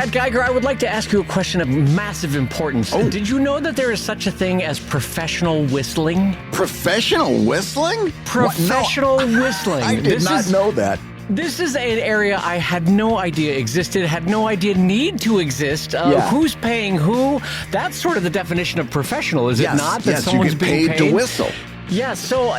Brad Geiger, I would like to ask you a question of massive importance. Oh. Did you know that there is such a thing as professional whistling? Professional whistling? Professional whistling. I did not know that. This is an area I had no idea existed, had no idea need to exist. Who's paying who? That's sort of the definition of professional, is it not? That someone's you get being paid to whistle. Yeah, so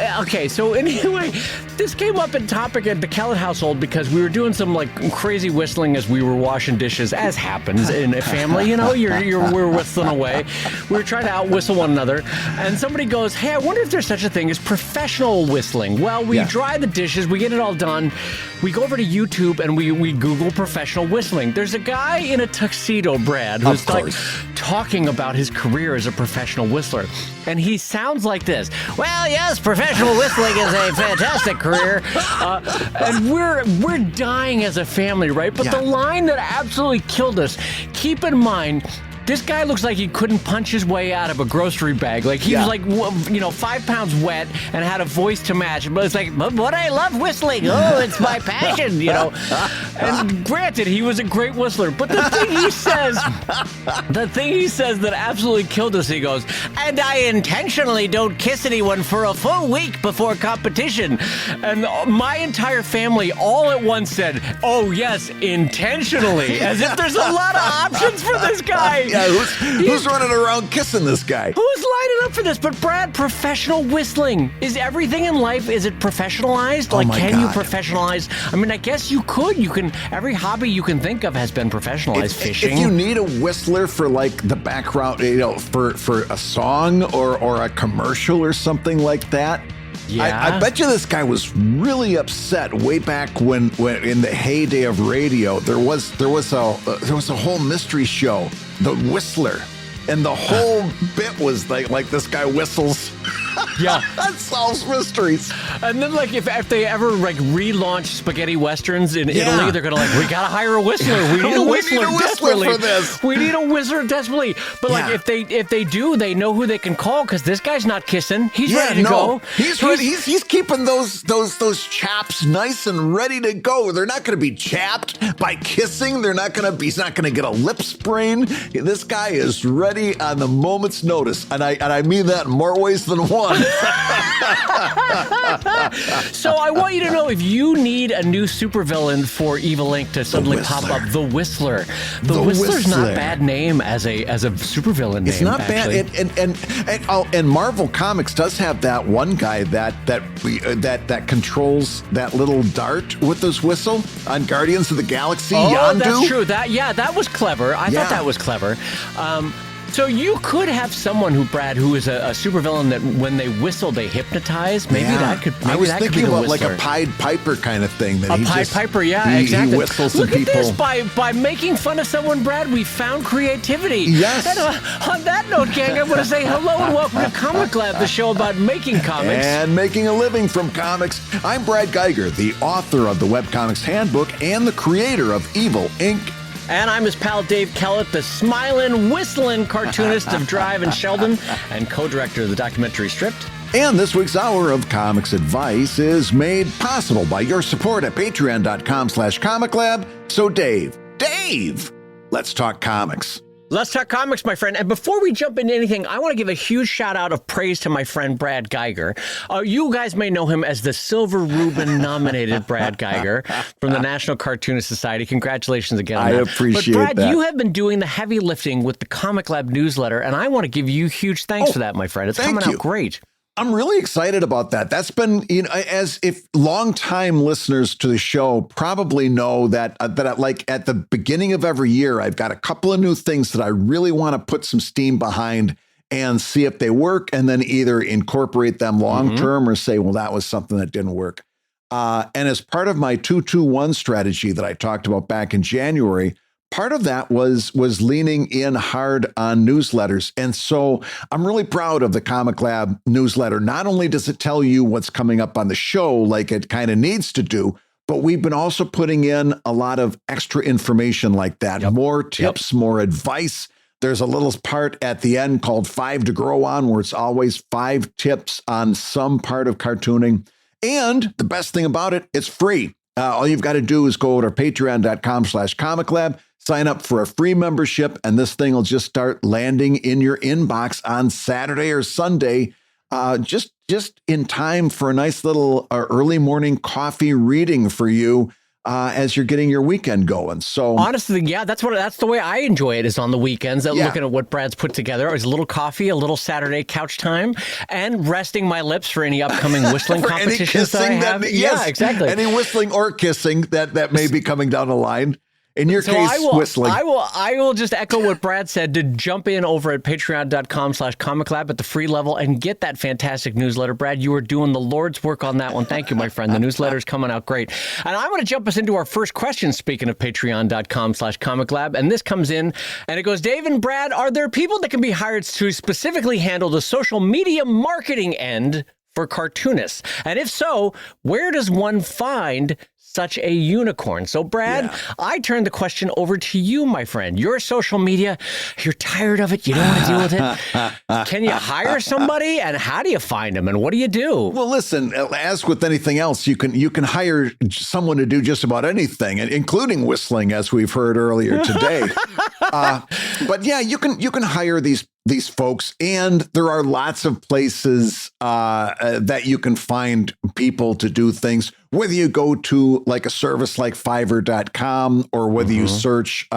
anyway, this came up in topic at the Kellett household because we were doing some crazy whistling as we were washing dishes, as happens in a family. You know, we're whistling away. We were trying to out-whistle one another, and somebody goes, "Hey, I wonder if there's such a thing as professional whistling." Well, we dry the dishes, we get it all done. We go over to YouTube and we Google professional whistling. There's a guy in a tuxedo, Brad, who's talking about his career as a professional whistler. And he sounds like this. Well, yes, professional whistling is a fantastic career. And we're dying as a family, right? But the line that absolutely killed us, keep in mind, this guy looks like he couldn't punch his way out of a grocery bag. Like he was 5 pounds wet and had a voice to match. But it's like, but I love whistling. Oh, it's my passion, And granted, he was a great whistler. But the thing he says that absolutely killed us, he goes, and I intentionally don't kiss anyone for a full week before competition. And my entire family all at once said, oh, yes, intentionally. As if there's a lot of options for this guy. Yeah, who's running around kissing this guy? Who's lining up for this? But Brad, professional whistling. Is everything in life, is it professionalized? Can you professionalialize? I mean, I guess you could. Every hobby you can think of has been professionalized. Fishing. If you need a whistler for the background, for a song or a commercial or something like that. Yeah. I bet you this guy was really upset way back when in the heyday of radio. There was a whole mystery show, The Whistler, and the whole bit was like this guy whistles. Yeah, that solves mysteries. And then if they ever relaunch spaghetti westerns in Italy, they're gonna we gotta hire a whistler. We need a whistler desperately for this. We need a whistler desperately. But if they do, they know who they can call because this guy's not kissing. He's ready to go. He's ready. He's keeping those chaps nice and ready to go. They're not going to be chapped by kissing. He's not going to get a lip sprain. This guy is ready on the moment's notice, and I mean that in more ways than one. So I want you to know, if you need a new supervillain for Evil Inc. to suddenly pop up, The Whistler. The Whistler's not a bad name as a supervillain name. It's not bad. And Marvel Comics does have that one guy that controls that little dart with his whistle on Guardians of the Galaxy. Oh, Yondu. That's true. That was clever. I thought that was clever. So you could have someone who is a supervillain that when they whistle, they hypnotize. Maybe that could. Maybe I was that thinking could be about the a Pied Piper kind of thing. That Pied Piper, exactly. He whistles some people. Look at this. By making fun of someone, Brad, we found creativity. Yes. And on that note, gang, I want to say hello and welcome to ComicLab, the show about making comics. And making a living from comics. I'm Brad Geiger, the author of the Webcomics Handbook and the creator of Evil Inc. And I'm his pal Dave Kellett, the smiling, whistling cartoonist of Drive and Sheldon, and co-director of the documentary Stripped. And this week's hour of Comics Advice is made possible by your support at patreon.com/comiclab. So Dave, let's talk comics. Let's talk comics, my friend. And before we jump into anything, I want to give a huge shout out of praise to my friend Brad Geiger. You guys may know him as the Silver Rubin nominated Brad Geiger from the National Cartoonist Society. Congratulations again on that. I appreciate that. But Brad, that. you have been doing the heavy lifting with the ComicLab newsletter, and I want to give you huge thanks for that, my friend. It's coming out great. I'm really excited about that. That's been, as if longtime listeners to the show probably know that at the beginning of every year, I've got a couple of new things that I really want to put some steam behind and see if they work, and then either incorporate them long term or say, well, that was something that didn't work. And as part of my 2-2-1 strategy that I talked about back in January, part of that was leaning in hard on newsletters. And so I'm really proud of the ComicLab newsletter. Not only does it tell you what's coming up on the show like it kind of needs to do, but we've been also putting in a lot of extra information like that. More tips, more advice. There's a little part at the end called 5 to Grow On, where it's always 5 tips on some part of cartooning. And the best thing about it, it's free. All you've got to do is go to patreon.com/comiclab, Sign up for a free membership, and this thing will just start landing in your inbox on Saturday or Sunday, just in time for a nice little early morning coffee reading for you as you're getting your weekend going. So honestly, yeah, that's the way I enjoy it, is on the weekends, looking at what Brad's put together. Is a little coffee, a little Saturday couch time, and resting my lips for any upcoming whistling competitions that I have. Yeah, exactly. Any whistling or kissing that may be coming down the line. In your case, whistling. I will just echo what Brad said, to jump in over at patreon.com/ComicLab at the free level and get that fantastic newsletter. Brad, you are doing the Lord's work on that one. Thank you, my friend. The newsletter's coming out great. And I want to jump us into our first question, speaking of patreon.com/ComicLab. And this comes in and it goes, Dave and Brad, are there people that can be hired to specifically handle the social media marketing end for cartoonists? And if so, where does one find such a unicorn? So, Brad, I turn the question over to you, my friend. Your social media, you're tired of it. You don't want to deal with it. Can you hire somebody? And how do you find them? And what do you do? Well, listen, as with anything else, you can hire someone to do just about anything, including whistling, as we've heard earlier today. But yeah, you can hire these folks, and there are lots of places that you can find people to do things, whether you go to like a service like Fiverr.com, or whether you search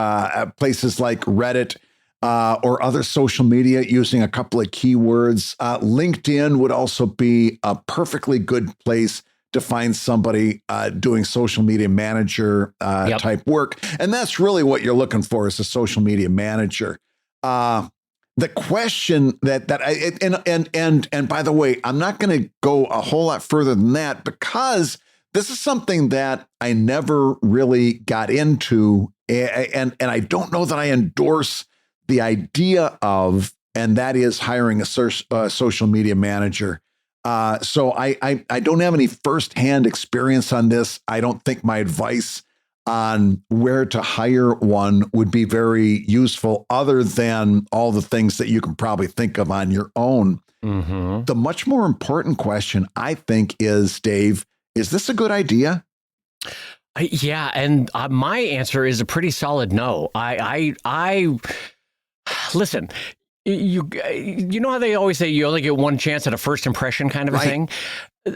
places like Reddit or other social media using a couple of keywords. LinkedIn would also be a perfectly good place to find somebody doing social media manager type work. And that's really what you're looking for, is a social media manager. The question and by the way, I'm not going to go a whole lot further than that, because this is something that I never really got into, and I don't know that I endorse the idea of, and that is hiring a social media manager. So I don't have any firsthand experience on this. I don't think my advice on where to hire one would be very useful, other than all the things that you can probably think of on your own. The much more important question, I think, is, Dave, is this a good idea? Yeah, and my answer is a pretty solid no. I listen. You know how they always say you only get one chance at a first impression, kind of a thing?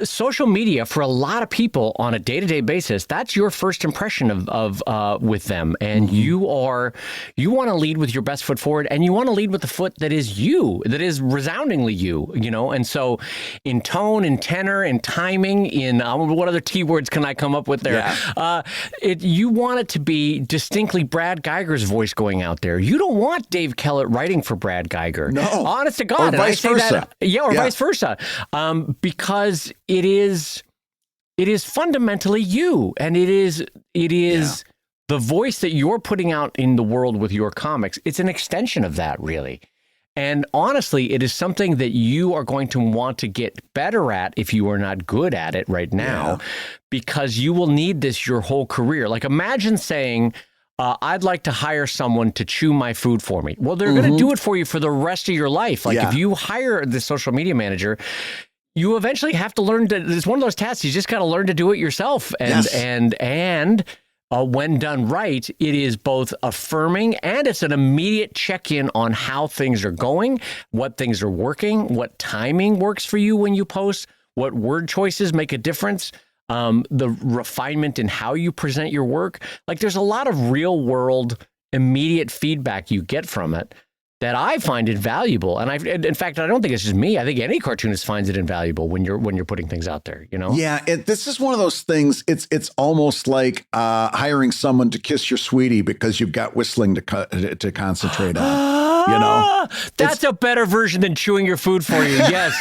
Social media, for a lot of people on a day-to-day basis, that's your first impression of with them. And you want to lead with your best foot forward, and you want to lead with the foot that is you, that is resoundingly you, And so in tone, in tenor, in timing, in what other T words can I come up with there? Yeah. You want it to be distinctly Brad Geiger's voice going out there. You don't want Dave Kellett writing for Brad Geiger. No. Honest to God. Or vice versa. Vice versa. Because it is fundamentally you, and it is the voice that you're putting out in the world with your comics. It's an extension of that, really. And honestly, it is something that you are going to want to get better at if you are not good at it right now, because you will need this your whole career. Like, imagine saying, I'd like to hire someone to chew my food for me. Well, they're going to do it for you for the rest of your life. Like, if you hire the social media manager, you eventually have to learn to, it's one of those tasks, you just got to learn to do it yourself. And when done right, it is both affirming, and it's an immediate check-in on how things are going, what things are working, what timing works for you when you post, what word choices make a difference, the refinement in how you present your work. Like, there's a lot of real-world immediate feedback you get from it that I find invaluable. And in fact, I don't think it's just me. I think any cartoonist finds it invaluable when you're putting things out there, Yeah, this is one of those things. It's almost like hiring someone to kiss your sweetie because you've got whistling to concentrate on. That's a better version than chewing your food for you. Yes,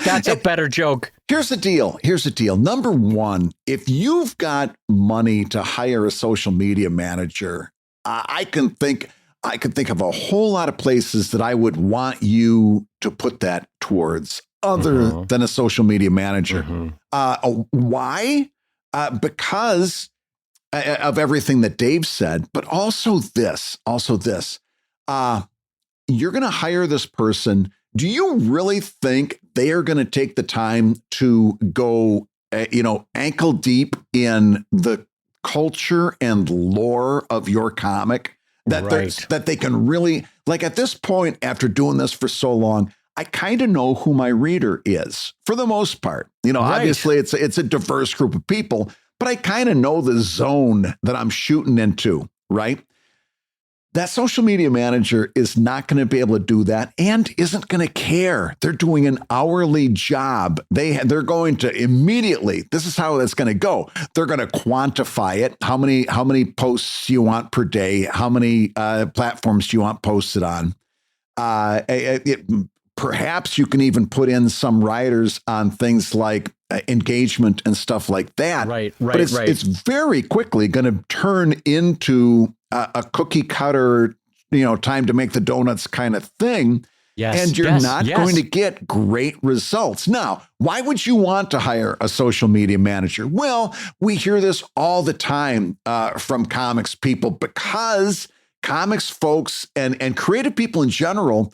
that's a better joke. Here's the deal. Number one, if you've got money to hire a social media manager, I can think of a whole lot of places that I would want you to put that towards, other than a social media manager. Why? Because of everything that Dave said, but also this. You're going to hire this person. Do you really think they are going to take the time to go, ankle deep in the culture and lore of your comic that they can really, like, at this point, after doing this for so long, I kind of know who my reader is for the most part. Obviously it's a diverse group of people, but I kind of know the zone that I'm shooting into, right? That social media manager is not going to be able to do that and isn't going to care. They're doing an hourly job. They're going to immediately, this is how it's going to go. They're going to quantify it. How many posts you want per day? How many platforms do you want posted on? Perhaps you can even put in some riders on things like engagement and stuff like that. Right. But it's very quickly going to turn into a cookie cutter, time to make the donuts kind of thing. Yes, and you're not going to get great results. Now, why would you want to hire a social media manager? Well, we hear this all the time from comics people, because comics folks and creative people in general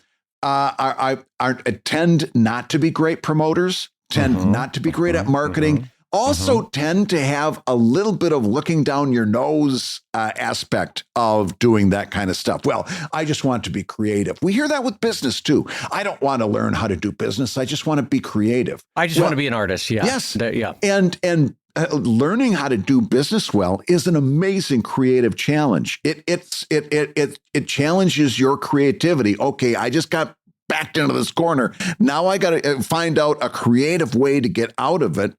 tend not to be great promoters, tend not to be great at marketing, also tend to have a little bit of looking down your nose aspect of doing that kind of stuff. Well, I just want to be creative. We hear that with business too. I don't want to learn how to do business. I just want to be creative. I just want to be an artist. Yeah. Yes. Yeah. And learning how to do business well is an amazing creative challenge. It challenges your creativity. Okay, I just got backed into this corner. Now I got to find out a creative way to get out of it.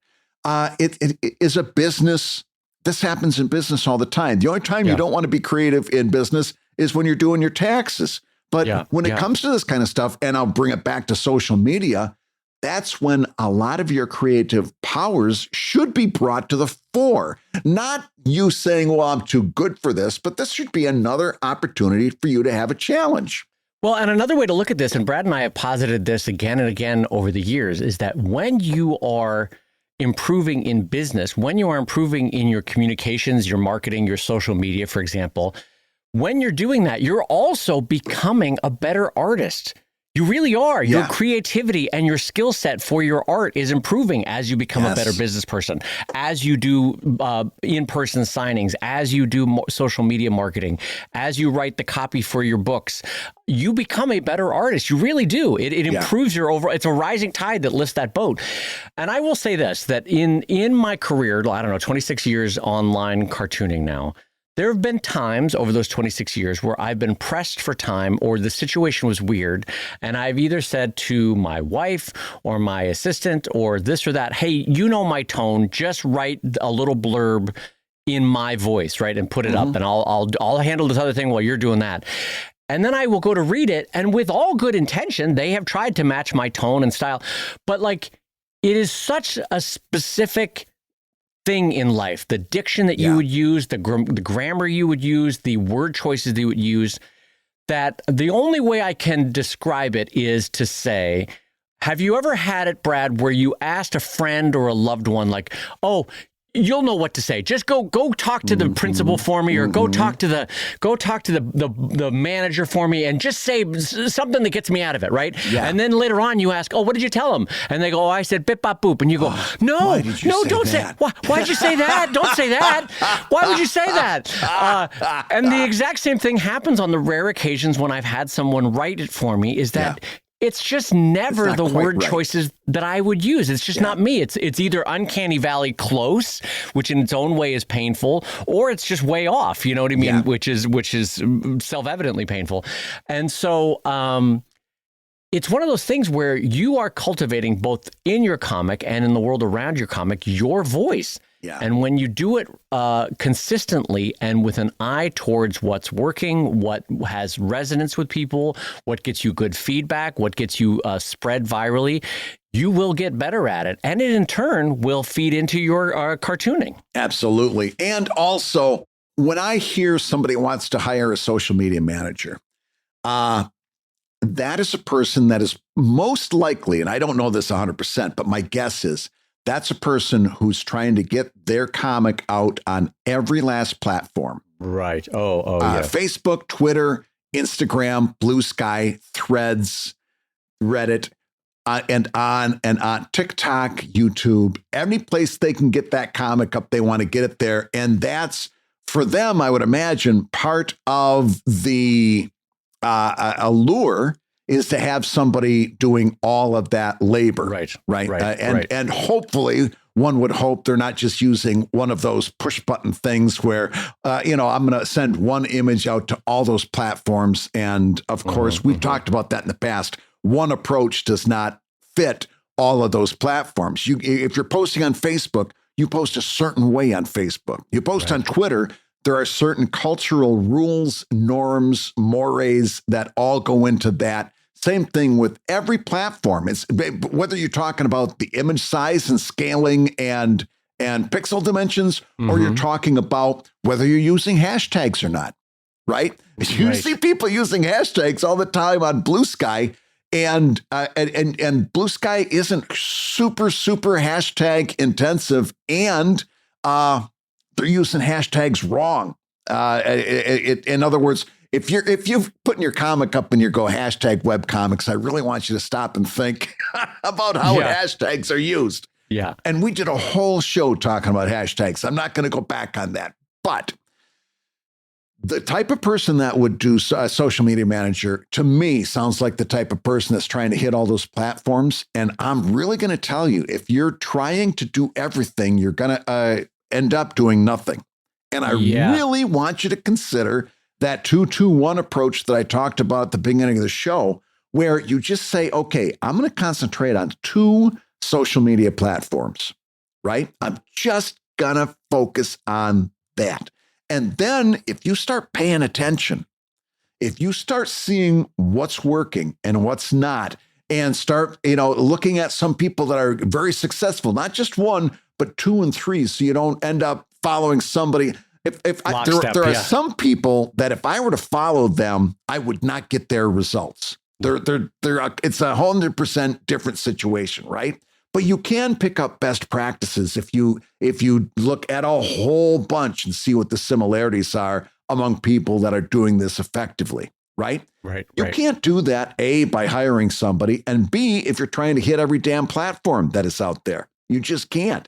It is a business. This happens in business all the time. The only time you don't want to be creative in business is when you're doing your taxes. But when it comes to this kind of stuff, and I'll bring it back to social media, that's when a lot of your creative powers should be brought to the fore. Not you saying, well, I'm too good for this, but this should be another opportunity for you to have a challenge. Well, and another way to look at this, and Brad and I have posited this again and again over the years, is that when you are improving in business, when you are improving in your communications, your marketing, your social media, for example, when you're doing that, you're also becoming a better artist. You really are. Your creativity and your skill set for your art is improving as you become a better business person, as you do in-person signings, as you do social media marketing, as you write the copy for your books. You become a better artist. You really do. It improves your overall. It's a rising tide that lifts that boat. And I will say this, that in my career, I don't know, 26 years online cartooning now, there have been times over those 26 years where I've been pressed for time, or the situation was weird, and I've either said to my wife or my assistant or this or that, hey, you know my tone, just write a little blurb in my voice, right, and put it up, and I'll handle this other thing while you're doing that. And then I will go to read it, and with all good intention, they have tried to match my tone and style, but like, it is such a specific thing in life, the diction that you would use, the grammar you would use, the word choices that you would use, that the only way I can describe it is to say, have you ever had it, Brad, where you asked a friend or a loved one, like, oh, you'll know what to say. Just go talk to the principal for me, or go talk to the manager for me, and just say something that gets me out of it, right? Yeah. And then later on you ask, oh, what did you tell them? And they go, oh, I said bip bop boop, and you go, no, don't say. Why did you say that? Don't say that. Why would you say that? And the exact same thing happens on the rare occasions when I've had someone write it for me. Is that it's just never the word choices that I would use. It's just not me. It's either uncanny valley close, which in its own way is painful, or it's just way off, you know what I mean? Which is self-evidently painful. And so it's one of those things where you are cultivating, both in your comic and in the world around your comic, your voice. Yeah. And when you do it consistently and with an eye towards what's working, what has resonance with people, what gets you good feedback, what gets you spread virally, you will get better at it. And it in turn will feed into your cartooning. Absolutely. And also, when I hear somebody wants to hire a social media manager, that is a person that is most likely, and I don't know this 100%, but my guess is, that's a person who's trying to get their comic out on every last platform. Right. Yeah. Facebook, Twitter, Instagram, Blue Sky, Threads, Reddit, and on TikTok, YouTube, any place they can get that comic up, they want to get it there. And that's, for them, I would imagine, part of the allure is to have somebody doing all of that labor. Right. And hopefully one would hope they're not just using one of those push button things where, I'm going to send one image out to all those platforms. And of course, we've talked about that in the past. One approach does not fit all of those platforms. If you're posting on Facebook, you post a certain way on Facebook. You post on Twitter, there are certain cultural rules, norms, mores that all go into that. Same thing with every platform. It's whether you're talking about the image size and scaling and pixel dimensions, or you're talking about whether you're using hashtags or not, right? You see people using hashtags all the time on Blue Sky, and Blue Sky isn't super hashtag intensive, and they're using hashtags wrong. In other words, if you've put your comic up and you go hashtag webcomics, I really want you to stop and think about how hashtags are used. Yeah. And we did a whole show talking about hashtags. I'm not going to go back on that. But the type of person that would do a social media manager, to me, sounds like the type of person that's trying to hit all those platforms. And I'm really going to tell you, if you're trying to do everything, you're going to end up doing nothing. And I really want you to consider that 2-2-1 approach that I talked about at the beginning of the show, where you just say, okay, I'm going to concentrate on 2 social media platforms, right? I'm just going to focus on that. And then if you start paying attention, if you start seeing what's working and what's not, and start, looking at some people that are very successful, not just 1, but 2 and 3, so you don't end up following somebody. There are some people that if I were to follow them, I would not get their results. It's 100% different situation, right? But you can pick up best practices if you look at a whole bunch and see what the similarities are among people that are doing this effectively, right? You can't do that, A, by hiring somebody, and B, if you're trying to hit every damn platform that is out there. You just can't.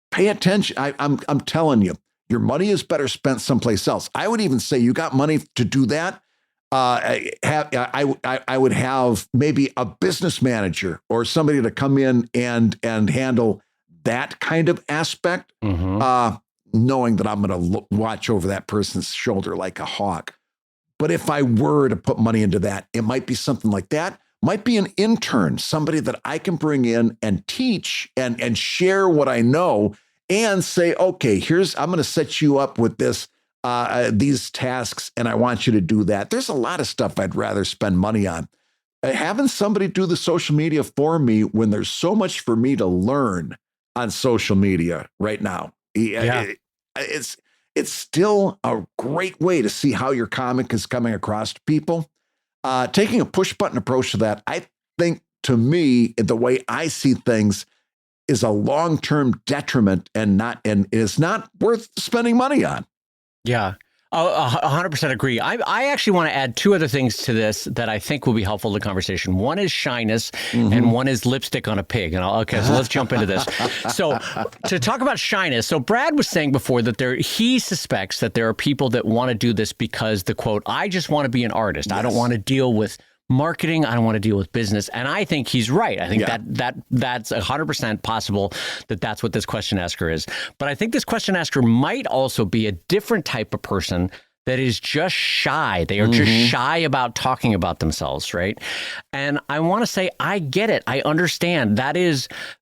Pay attention. I'm telling you, your money is better spent someplace else. I would even say you got money to do that. I would have maybe a business manager or somebody to come in and handle that kind of aspect, knowing that I'm going to watch over that person's shoulder like a hawk. But if I were to put money into that, it might be something like that. Might be an intern, somebody that I can bring in and teach and share what I know and say, okay, I'm going to set you up with these tasks, and I want you to do that. There's a lot of stuff I'd rather spend money on. Having somebody do the social media for me when there's so much for me to learn on social media right now. It's still a great way to see how your comic is coming across to people. Taking a push button approach to that, I think, to me, the way I see things, is a long-term detriment and is not worth spending money on. Yeah. 100% agree. I actually want to add 2 other things to this that I think will be helpful to the conversation. One is shyness, and one is lipstick on a pig. And so let's jump into this. So to talk about shyness, so Brad was saying before that he suspects that there are people that want to do this because the quote, I just want to be an artist. Yes. I don't want to deal with marketing. I don't want to deal with business. And I think he's right. I think that's 100% possible that that's what this question asker is. But I think this question asker might also be a different type of person that is just shy. They are just shy about talking about themselves, right? And I want to say, I get it. I understand.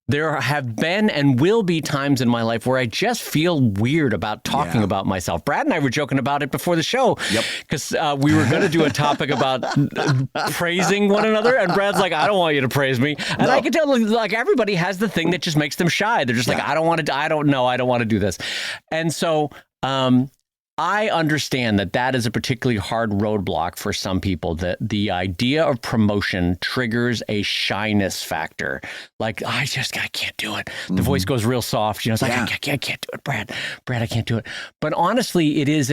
There have been and will be times in my life where I just feel weird about talking about myself. Brad and I were joking about it before the show because we were going to do a topic about praising one another. And Brad's like, I don't want you to praise me. And I can tell, like, everybody has the thing that just makes them shy. They're just like, I don't want to do this. And so, I understand that is a particularly hard roadblock for some people. That the idea of promotion triggers a shyness factor. Like, I can't do it. The voice goes real soft. It's like, I can't do it, Brad, I can't do it. But honestly, it's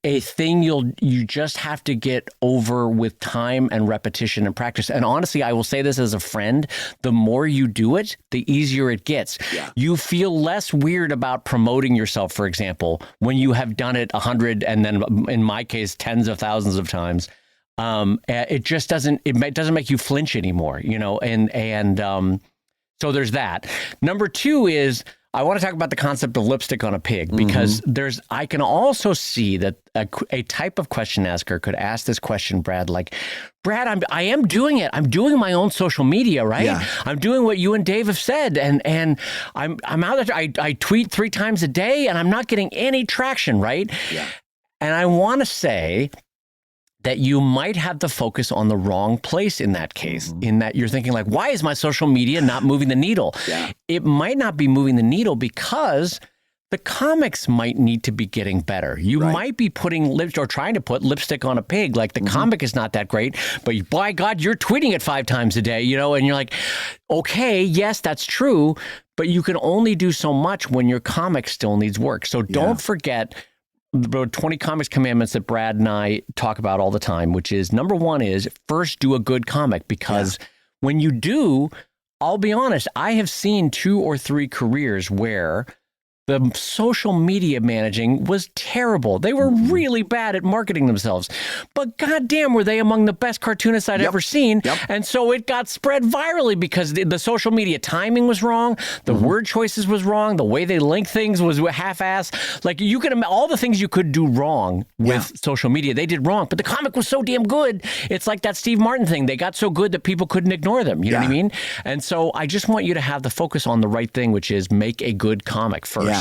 a thing you just have to get over with time and repetition and practice. And honestly, I will say this as a friend, the more you do it, the easier it gets. Yeah. You feel less weird about promoting yourself, for example, when you have done it 100 and then in my case tens of thousands of times. It just doesn't make you flinch anymore, so there's that. Number two is I want to talk about the concept of lipstick on a pig, because I can also see that a type of question asker could ask this question, Brad, like, Brad, I am doing it. I'm doing my own social media, right? Yeah. I'm doing what you and Dave have said, and I'm out there. I tweet 3 times a day, and I'm not getting any traction, right? Yeah. And I want to say that you might have the focus on the wrong place in that case, in that you're thinking like, why is my social media not moving the needle? Yeah. It might not be moving the needle because the comics might need to be getting better. You might be putting trying to put lipstick on a pig. Like, the comic is not that great, but by God, you're tweeting it 5 times a day, and you're like, okay, yes, that's true, but you can only do so much when your comic still needs work. So don't forget the 20 comics commandments that Brad and I talk about all the time, which is, number 1 is first do a good comic, because when you do, I'll be honest, I have seen 2 or 3 careers where the social media managing was terrible. They were really bad at marketing themselves. But goddamn, were they among the best cartoonists I'd ever seen. Yep. And so it got spread virally because the social media timing was wrong. The word choices was wrong. The way they linked things was half-assed. Like, you could all the things you could do wrong with social media, they did wrong. But the comic was so damn good. It's like that Steve Martin thing. They got so good that people couldn't ignore them. You know what I mean? And so I just want you to have the focus on the right thing, which is make a good comic first. Yeah.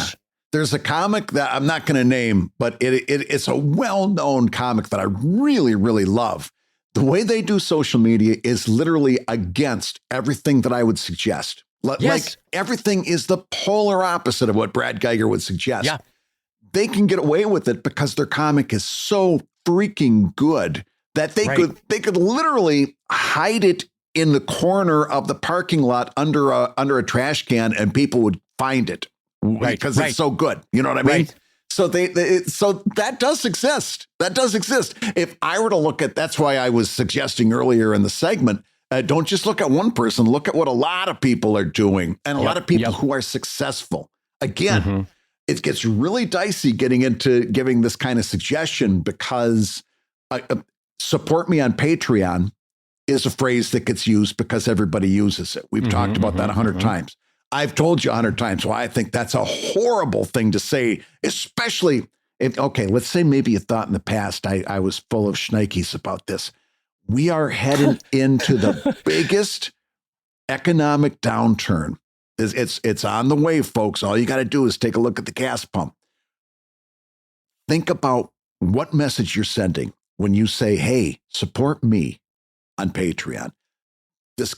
There's a comic that I'm not going to name, but it's a well-known comic that I really, really love. The way they do social media is literally against everything that I would suggest. Like, everything is the polar opposite of what Brad Geiger would suggest. Yeah. They can get away with it because their comic is so freaking good that they could literally hide it in the corner of the parking lot under a trash can, and people would find it. Because it's so good. You know what I mean? Right. So so that does exist. That does exist. If I were to look at, that's why I was suggesting earlier in the segment, don't just look at one person, look at what a lot of people are doing, and a lot of people who are successful. Again, it gets really dicey getting into giving this kind of suggestion, because support me on Patreon is a phrase that gets used because everybody uses it. We've talked about that 100 times. I've told you 100 times why I think that's a horrible thing to say, especially if, let's say maybe you thought in the past I was full of shnikes about this. We are heading into the biggest economic downturn. It's on the way, folks. All you got to do is take a look at the gas pump. Think about what message you're sending when you say, hey, support me on Patreon. This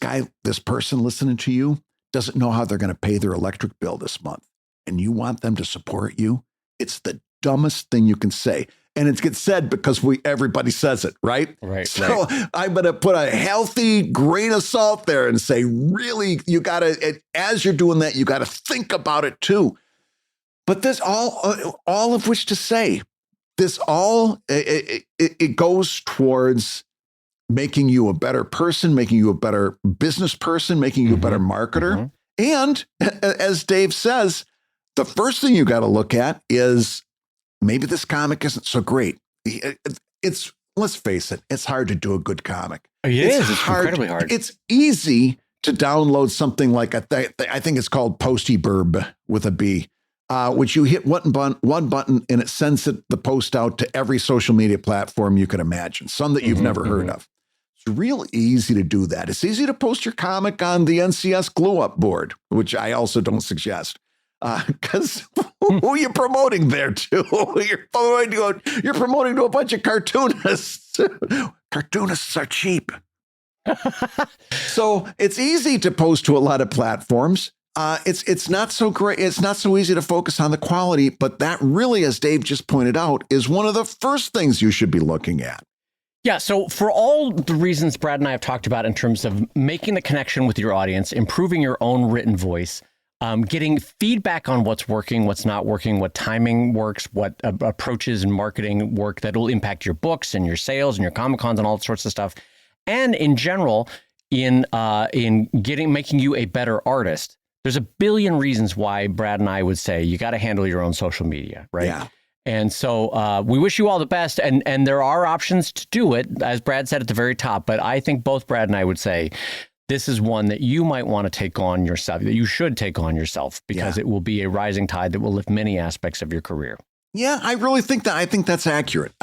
person listening to you doesn't know how they're going to pay their electric bill this month, and you want them to support you. It's the dumbest thing you can say. And it gets said because everybody says it, right? Right. So I'm going to put a healthy grain of salt there and say, really, you got to, as you're doing that, you got to think about it too. But there's all of which to say, it goes towards making you a better person, making you a better business person, making you a better marketer. And as Dave says, the first thing you got to look at is maybe this comic isn't so great. Let's face it, it's hard to do a good comic. It's incredibly hard. It's easy to download something like I think it's called Postyburb with a B, which you hit one button and it sends the post out to every social media platform you can imagine, some that you've never heard of. It's real easy to do that. It's easy to post your comic on the NCS glue up board, which I also don't suggest, because who are you promoting there to? You're promoting to a bunch of cartoonists. Cartoonists are cheap. So it's easy to post to a lot of platforms. it's not so great. It's not so easy to focus on the quality, but that really, as Dave just pointed out, is one of the first things you should be looking at. Yeah, so for all the reasons Brad and I have talked about in terms of making the connection with your audience, improving your own written voice, getting feedback on what's working, what's not working, what timing works, what approaches and marketing work that will impact your books and your sales and your Comic-Cons and all sorts of stuff, and in general, in making you a better artist. There's a billion reasons why Brad and I would say you got to handle your own social media, right? Yeah. And so we wish you all the best. And there are options to do it, as Brad said at the very top. But I think both Brad and I would say this is one that you might want to take on yourself, that you should take on yourself, because it will be a rising tide that will lift many aspects of your career. Yeah, I really think that. I think that's accurate.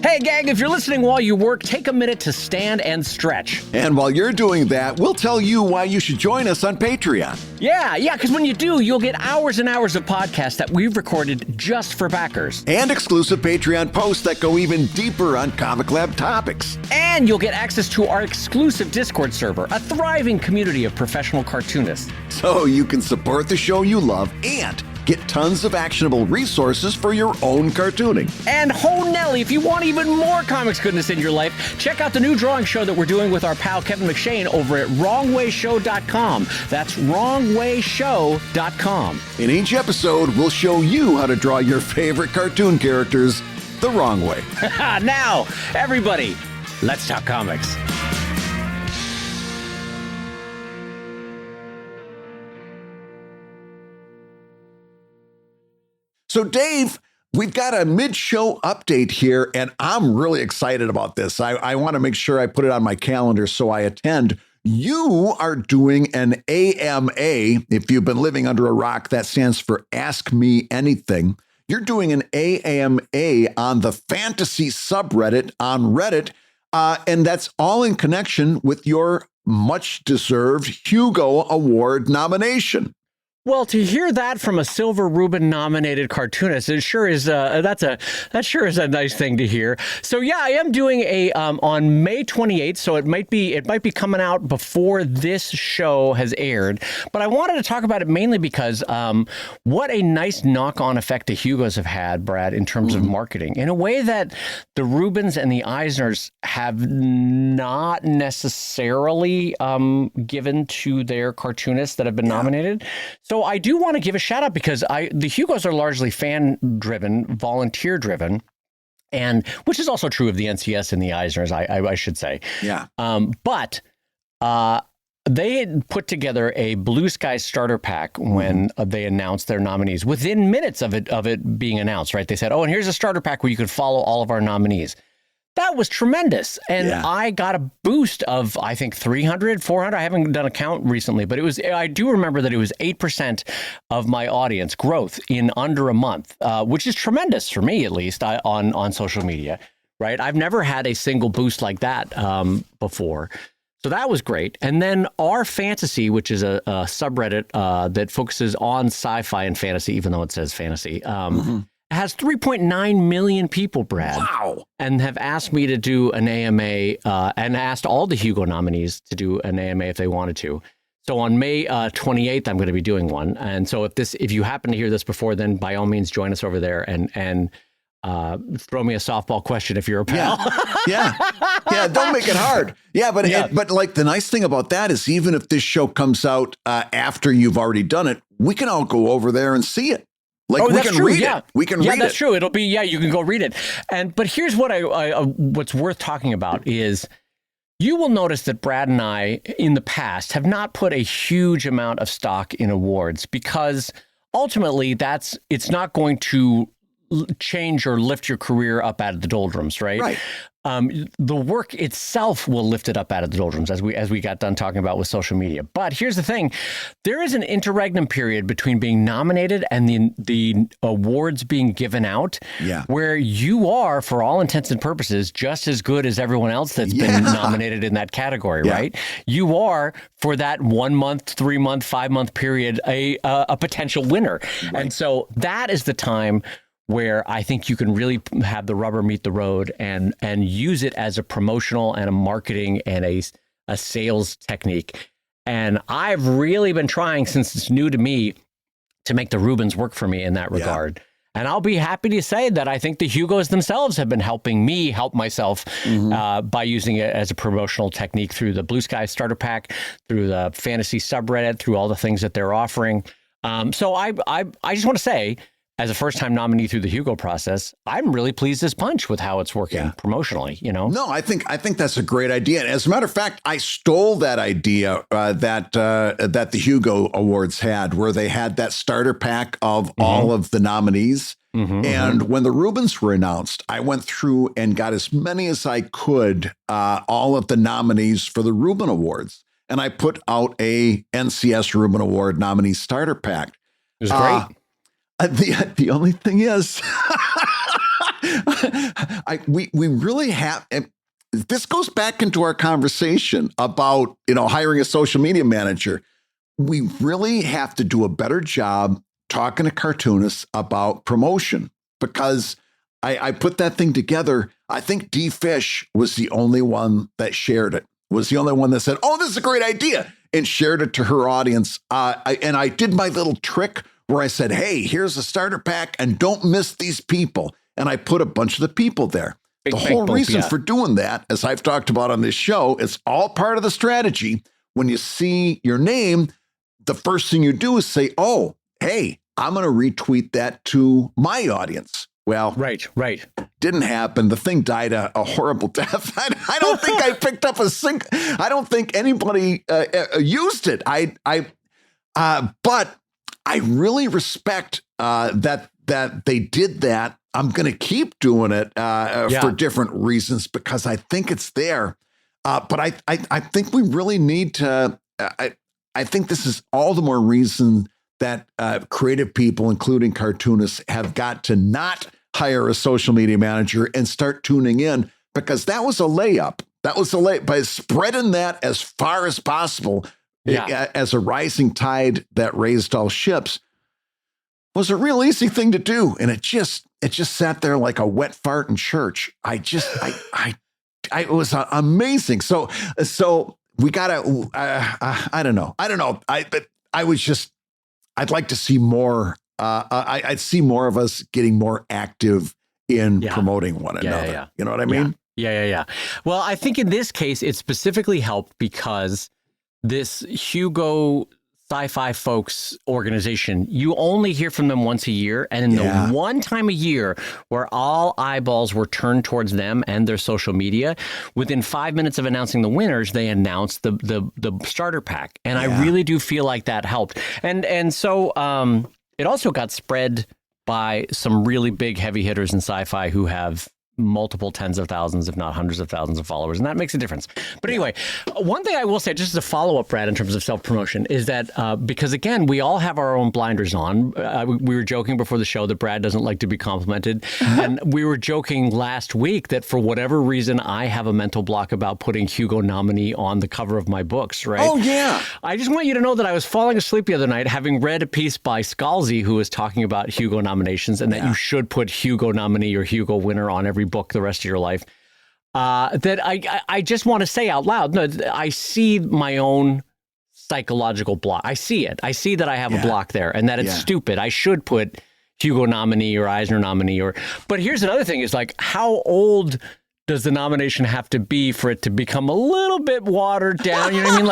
Hey, gang, if you're listening while you work, take a minute to stand and stretch. And while you're doing that, we'll tell you why you should join us on Patreon. Yeah, because when you do, you'll get hours and hours of podcasts that we've recorded just for backers. And exclusive Patreon posts that go even deeper on ComicLab topics. And you'll get access to our exclusive Discord server, a thriving community of professional cartoonists. So you can support the show you love and get tons of actionable resources for your own cartooning. And ho Nelly, if you want even more comics goodness in your life, check out the new drawing show that we're doing with our pal Kevin McShane over at wrongwayshow.com. That's wrongwayshow.com. In each episode, we'll show you how to draw your favorite cartoon characters the wrong way. Now, everybody, let's talk comics. So, Dave, we've got a mid-show update here, and I'm really excited about this. I want to make sure I put it on my calendar so I attend. You are doing an AMA. If you've been living under a rock, that stands for Ask Me Anything. You're doing an AMA on the fantasy subreddit on Reddit, and that's all in connection with your much-deserved Hugo Award nomination. Well, to hear that from a Silver Rubin nominated cartoonist, it sure is that sure is a nice thing to hear. So yeah, I am doing a on May 28th, so it might be coming out before this show has aired. But I wanted to talk about it mainly because what a nice knock-on effect the Hugos have had, Brad, in terms of marketing, in a way that the Rubins and the Eisners have not necessarily given to their cartoonists that have been nominated. So I do want to give a shout out because the Hugos are largely fan-driven, volunteer-driven, and which is also true of the NCS and the Eisners, I should say. Yeah. But they had put together a Blue Sky starter pack when they announced their nominees. Within minutes of it being announced, right? They said, "Oh, and here's a starter pack where you could follow all of our nominees." That was tremendous. And I got a boost of, I think, 300, 400. I haven't done a count recently, but I do remember that it was 8% of my audience growth in under a month, which is tremendous for me, at least, on social media, right? I've never had a single boost like that before. So that was great. And then Our Fantasy, which is a subreddit that focuses on sci-fi and fantasy, even though it says fantasy, has 3.9 million people, Brad. Wow. And have asked me to do an AMA and asked all the Hugo nominees to do an AMA if they wanted to. So on May 28th, I'm going to be doing one. And so if you happen to hear this before, then by all means, join us over there and throw me a softball question if you're a pal. Yeah. Don't make it hard. But like the nice thing about that is even if this show comes out after you've already done it, we can all go over there and see it. Like we can read it. We can read it. Yeah, that's true. It'll be, you can go read it. But here's what what's worth talking about is you will notice that Brad and I in the past have not put a huge amount of stock in awards because ultimately it's not going to change or lift your career up out of the doldrums, right? Right. The work itself will lift it up out of the doldrums, as we got done talking about with social media. But here's the thing: there is an interregnum period between being nominated and the awards being given out, where you are, for all intents and purposes, just as good as everyone else that's been nominated in that category, right? You are, for that 1 month, 3 month, 5 month period, a potential winner, and so that is the time where I think you can really have the rubber meet the road and use it as a promotional and a marketing and a sales technique. And I've really been trying, since it's new to me, to make the Rubens work for me in that regard. And I'll be happy to say that I think the Hugos themselves have been helping me help myself by using it as a promotional technique through the Blue Sky Starter Pack, through the fantasy subreddit, through all the things that they're offering. So I just want to say, as a first-time nominee through the Hugo process, I'm really pleased as punch with how it's working promotionally, you know? No, I think that's a great idea. And as a matter of fact, I stole that idea that the Hugo Awards had, where they had that starter pack of all of the nominees. And when the Rubens were announced, I went through and got as many as I could, all of the nominees for the Reuben Awards. And I put out a NCS Reuben Award nominee starter pack. It was great. The only thing is, we really have. This goes back into our conversation about hiring a social media manager. We really have to do a better job talking to cartoonists about promotion, because I put that thing together. I think D Fish was the only one that shared it. Was the only one that said, "Oh, this is a great idea," and shared it to her audience. And I did my little trick where I said, "Hey, here's a starter pack, and don't miss these people." And I put a bunch of the people there. The whole reason for doing that, as I've talked about on this show, it's all part of the strategy. When you see your name, the first thing you do is say, "Oh, hey, I'm going to retweet that to my audience." Well, right. Didn't happen. The thing died a horrible death. I don't think I picked up I don't think anybody used it. But I really respect that they did that. I'm going to keep doing it for different reasons, because I think it's there. But I think we really need to. I think this is all the more reason that creative people, including cartoonists, have got to not hire a social media manager and start tuning in, because that was a layup. By spreading that as far as possible. As a rising tide that raised all ships, was a real easy thing to do. And it just sat there like a wet fart in church. It was amazing. So we gotta, I don't know. I'd like to see more. I'd see more of us getting more active in promoting one another. You know what I mean? Yeah. Well, I think in this case, it specifically helped because this Hugo Sci-Fi Folks organization, you only hear from them once a year. And in the one time a year where all eyeballs were turned towards them and their social media, within 5 minutes of announcing the winners, they announced the starter pack. And I really do feel like that helped. And so it also got spread by some really big heavy hitters in sci-fi who have multiple tens of thousands, if not hundreds of thousands of followers. And that makes a difference. But anyway, one thing I will say, just as a follow-up, Brad, in terms of self-promotion, is that because, again, we all have our own blinders on. We were joking before the show that Brad doesn't like to be complimented. And we were joking last week that for whatever reason, I have a mental block about putting Hugo nominee on the cover of my books, right? Oh, yeah. I just want you to know that I was falling asleep the other night having read a piece by Scalzi who was talking about Hugo nominations and that you should put Hugo nominee or Hugo winner on every book the rest of your life. That I just want to say out loud, no, I see my own psychological block. I see it. I see that I have a block there and that it's stupid. I should put Hugo nominee or Eisner nominee but here's another thing is like, how old does the nomination have to be for it to become a little bit watered down? You know what I mean?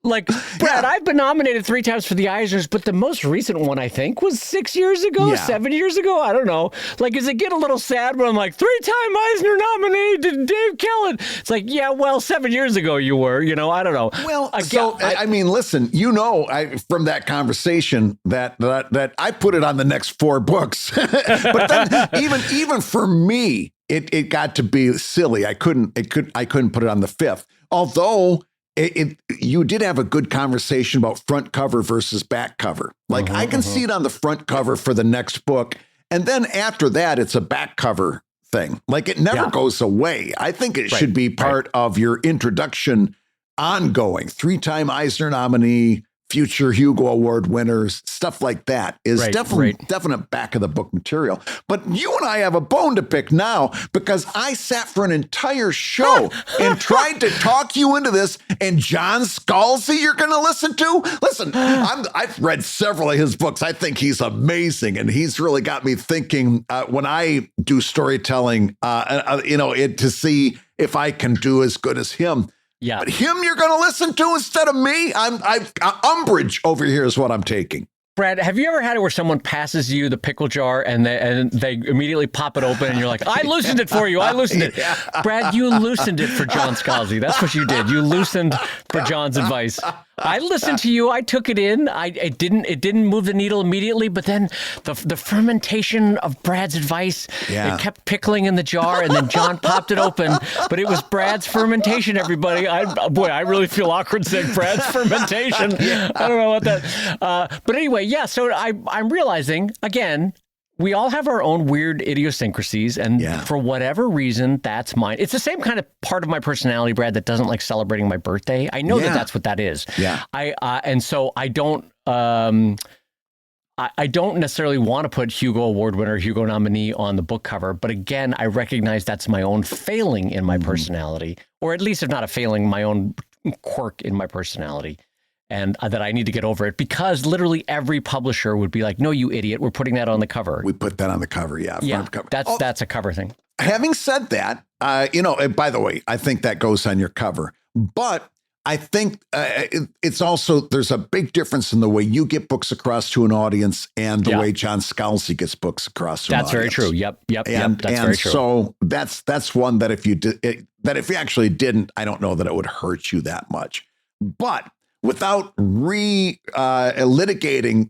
Like Brad, I've been nominated 3 times for the Eisners, but the most recent one, I think, was 6 years ago, 7 years ago. I don't know. Like, does it get a little sad when I'm like, 3-time Eisner nominee to Dave Kellen? It's like, 7 years ago you were, I don't know. Well, again, I mean, listen, from that conversation that I put it on the next 4 books. But then even for me, it got to be silly. I couldn't put it on the 5th. Although you did have a good conversation about front cover versus back cover. Like I can see it on the front cover for the next book. And then after that, it's a back cover thing. Like it never goes away. I think it should be part of your introduction ongoing. 3-time Eisner nominee, future Hugo Award winners, stuff like that is definitely right. definite back of the book material. But you and I have a bone to pick now because I sat for an entire show and tried to talk you into this. And John Scalzi, you're going to listen to? Listen, I've read several of his books. I think he's amazing, and he's really got me thinking when I do storytelling, to see if I can do as good as him. Yeah. But him you're going to listen to instead of me? Umbrage over here is what I'm taking. Brad, have you ever had it where someone passes you the pickle jar and they immediately pop it open and you're like, I loosened it for you. I loosened it. Yeah. Brad, you loosened it for John Scalzi. That's what you did. You loosened for John's advice. I listened to you. I took it in. It didn't move the needle immediately, but then the fermentation of Brad's advice, it kept pickling in the jar, and then John popped it open. But it was Brad's fermentation, everybody. I really feel awkward saying Brad's fermentation. I don't know what that. But anyway, so I'm realizing, again, we all have our own weird idiosyncrasies, and for whatever reason, that's mine. It's the same kind of part of my personality, Brad, that doesn't like celebrating my birthday. I know that that's what that is. Yeah. And so I don't necessarily want to put Hugo Award winner, Hugo nominee on the book cover, but again, I recognize that's my own failing in my personality, or at least if not a failing, my own quirk in my personality. And that I need to get over it, because literally every publisher would be like, no, you idiot, we're putting that on the cover. We put that on the cover, front of cover. That's a cover thing. Having said that, and by the way, I think that goes on your cover. But I think it's also, there's a big difference in the way you get books across to an audience and the way John Scalzi gets books across to an audience. That's very true. Yep. That's very true. So that's one that if you actually didn't, I don't know that it would hurt you that much. But without litigating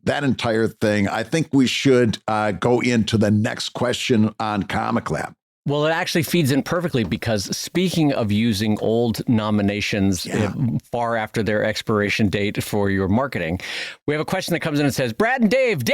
that entire thing, I think we should go into the next question on ComicLab. Well, it actually feeds in perfectly, because speaking of using old nominations far after their expiration date for your marketing, we have a question that comes in and says, Brad and Dave,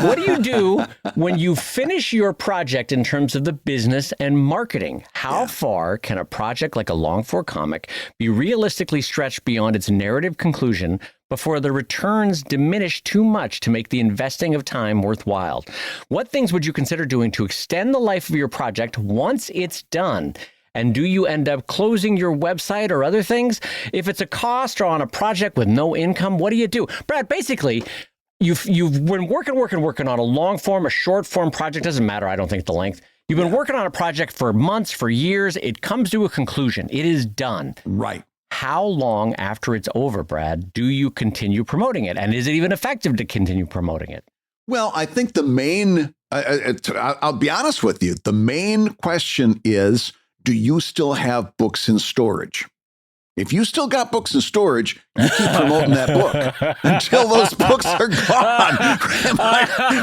what do you do when you finish your project in terms of the business and marketing? How far can a project like a long-form comic be realistically stretched beyond its narrative conclusion before the returns diminish too much to make the investing of time worthwhile? What things would you consider doing to extend the life of your project once it's done? And do you end up closing your website or other things? If it's a cost or on a project with no income, what do you do? Brad, basically, you've been working on a long form, a short form project, doesn't matter, I don't think the length. You've been working on a project for months, for years. It comes to a conclusion. It is done. Right. How long after it's over, Brad, do you continue promoting it? And is it even effective to continue promoting it? Well, I think the main, I'll be honest with you, the main question is, do you still have books in storage? If you still got books in storage, you keep promoting that book until those books are gone.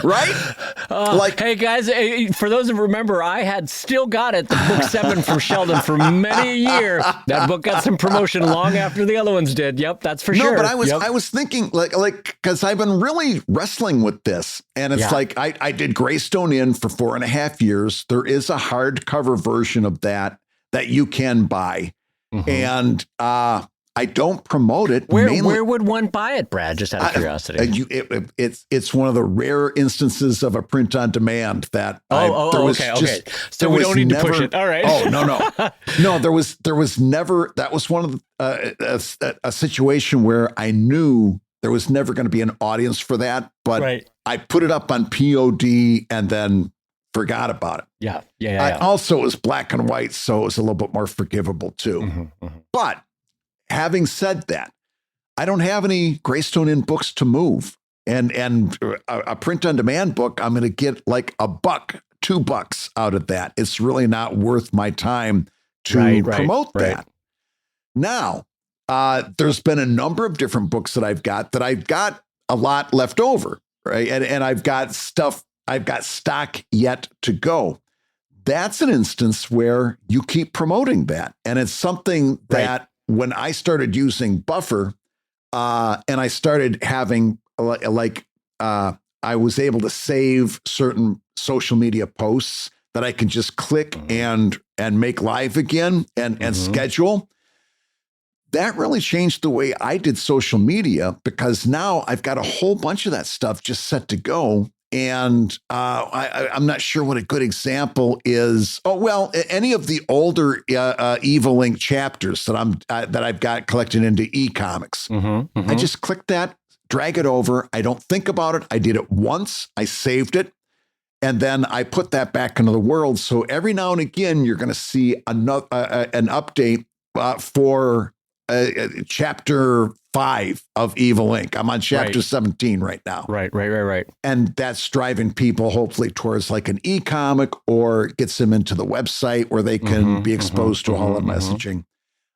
Right? Hey, guys, for those who remember, I had still got it, the book 7 from Sheldon for many a year. That book got some promotion long after the other ones did. Yep, that's for sure. No, but I was thinking, like, because I've been really wrestling with this. And it's like, I did Greystone Inn for 4.5 years. There is a hardcover version of that you can buy. Mm-hmm. And I don't promote it. Where would one buy it, Brad? Just out of curiosity. It's one of the rare instances of a print on demand that. Okay. So we don't need to push it. All right. No. There was never. That was one of a situation where I knew there was never going to be an audience for that, but I put it up on POD and then forgot about it. Yeah. Also, it was black and white, so it was a little bit more forgivable too. Mm-hmm. But having said that, I don't have any Greystone Inn books to move, and a print-on-demand book, I'm going to get like $1, $2 out of that. It's really not worth my time to promote that. Now, there's been a number of different books that I've got a lot left over, right? And I've got stock yet to go. That's an instance where you keep promoting that. And it's something that when I started using Buffer and I started having I was able to save certain social media posts that I can just click and make live again and schedule. that really changed the way I did social media, because now I've got a whole bunch of that stuff just set to go. And I'm not sure what a good example is. Oh, well, any of the older Evil Ink chapters that I've got collected into e-comics. I just click that, drag it over. I don't think about it. I did it once. I saved it. And then I put that back into the world. So every now and again, you're going to see an update for chapter 5 of Evil Ink. I'm on chapter 17 right now. Right. And that's driving people hopefully towards like an e-comic, or gets them into the website where they can be exposed to all the messaging.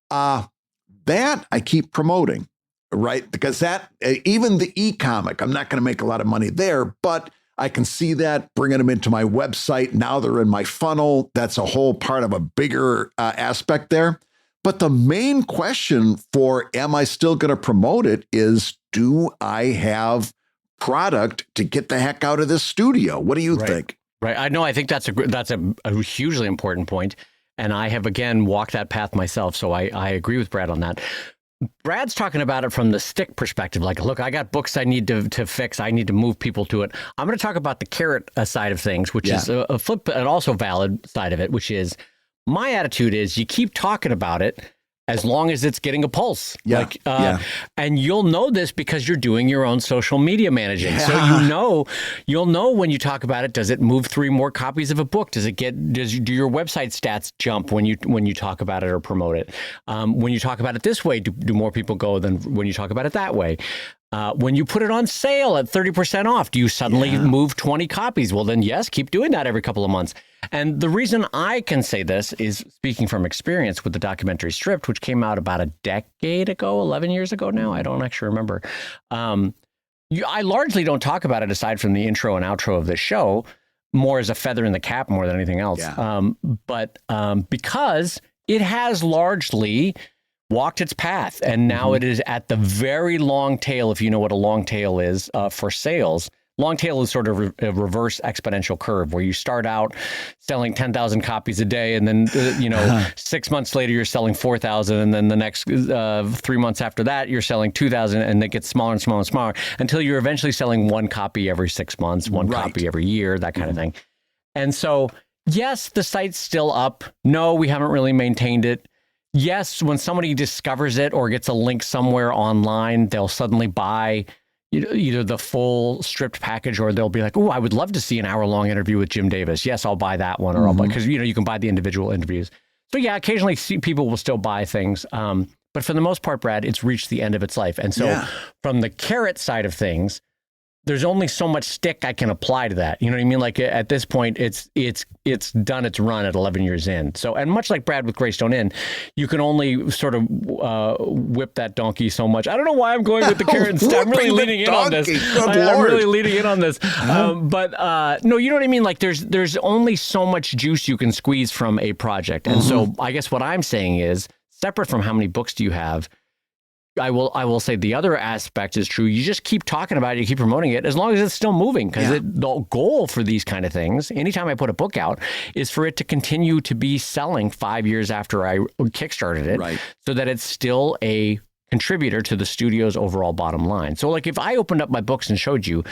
That I keep promoting, right? Because that, even the e-comic, I'm not going to make a lot of money there, but I can see that bringing them into my website. Now they're in my funnel. That's a whole part of a bigger aspect there. But the main question for am I still going to promote it is, do I have product to get the heck out of this studio? What do you think? Right. I think that's a hugely important point. And I have, again, walked that path myself. So I agree with Brad on that. Brad's talking about it from the stick perspective. Like, look, I got books I need to fix. I need to move people to it. I'm going to talk about the carrot side of things, which is a flip and also valid side of it, which is, my attitude is you keep talking about it as long as it's getting a pulse. And you'll know this because you're doing your own social media managing. So you'll know when you talk about it, does it move 3 more copies of a book? Do your website stats jump when you talk about it or promote it? When you talk about it this way, do more people go than when you talk about it that way? When you put it on sale at 30% off, do you suddenly move 20 copies? Well, then yes, keep doing that every couple of months. And the reason I can say this is speaking from experience with the documentary Stripped, which came out about a decade ago, 11 years ago now. I don't actually remember. I largely don't talk about it aside from the intro and outro of this show, more as a feather in the cap more than anything else. But because it has largely walked its path, and now it is at the very long tail. If you know what a long tail is for sales, long tail is sort of a reverse exponential curve where you start out selling 10,000 copies a day, and then 6 months later you're selling 4,000, and then the next 3 months after that you're selling 2,000, and it gets smaller and smaller and smaller until you're eventually selling 1 copy every 6 months, 1 copy every year, that kind of thing. And so, yes, the site's still up. No, we haven't really maintained it. Yes, when somebody discovers it or gets a link somewhere online, they'll suddenly buy either the full Stripped package, or they'll be like, "Oh, I would love to see an hour-long interview with Jim Davis. Yes, I'll buy that one," or I'll buy, because you can buy the individual interviews. So yeah, occasionally people will still buy things, but for the most part, Brad, it's reached the end of its life. And so, from the carrot side of things, there's only so much stick I can apply to that. You know what I mean? Like, at this point, it's done its run at 11 years in. So, and much like Brad with Greystone Inn, you can only sort of whip that donkey so much. I don't know why I'm going with the carrot and stick. I'm really leaning in on this. I'm really leaning in on this. But no, you know what I mean? Like, there's only so much juice you can squeeze from a project. And so I guess what I'm saying is, separate from how many books do you have, I will say the other aspect is true. You just keep talking about it, you keep promoting it, as long as it's still moving. Because the goal for these kind of things, anytime I put a book out, is for it to continue to be selling 5 years after I kickstarted it, so that it's still a contributor to the studio's overall bottom line. So, like, if I opened up my books and showed you,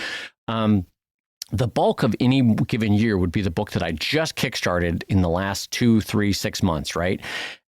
the bulk of any given year would be the book that I just kickstarted in the last 2, 3, 6 months, right?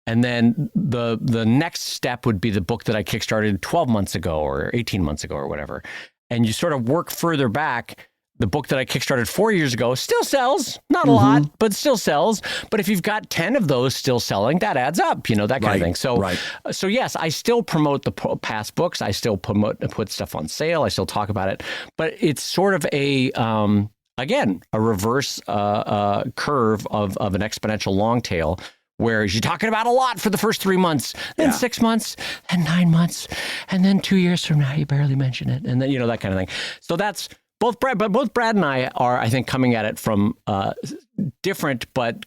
And then the next step would be the book that I kickstarted 12 months ago or 18 months ago or whatever. And you sort of work further back. The book that I kickstarted 4 years ago still sells, not a lot, but still sells. But if you've got 10 of those still selling, that adds up, that kind of thing. So yes, I still promote the past books. I still put stuff on sale. I still talk about it. But it's sort of again, a reverse curve of an exponential long tail. Whereas you're talking about a lot for the first 3 months, then 6 months, and 9 months, and then 2 years from now, you barely mention it. And then, that kind of thing. So that's both Brad and I are, I think, coming at it from different but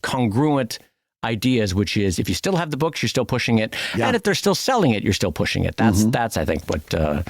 congruent ideas, which is, if you still have the books, you're still pushing it. And if they're still selling it, you're still pushing it. That's I think, what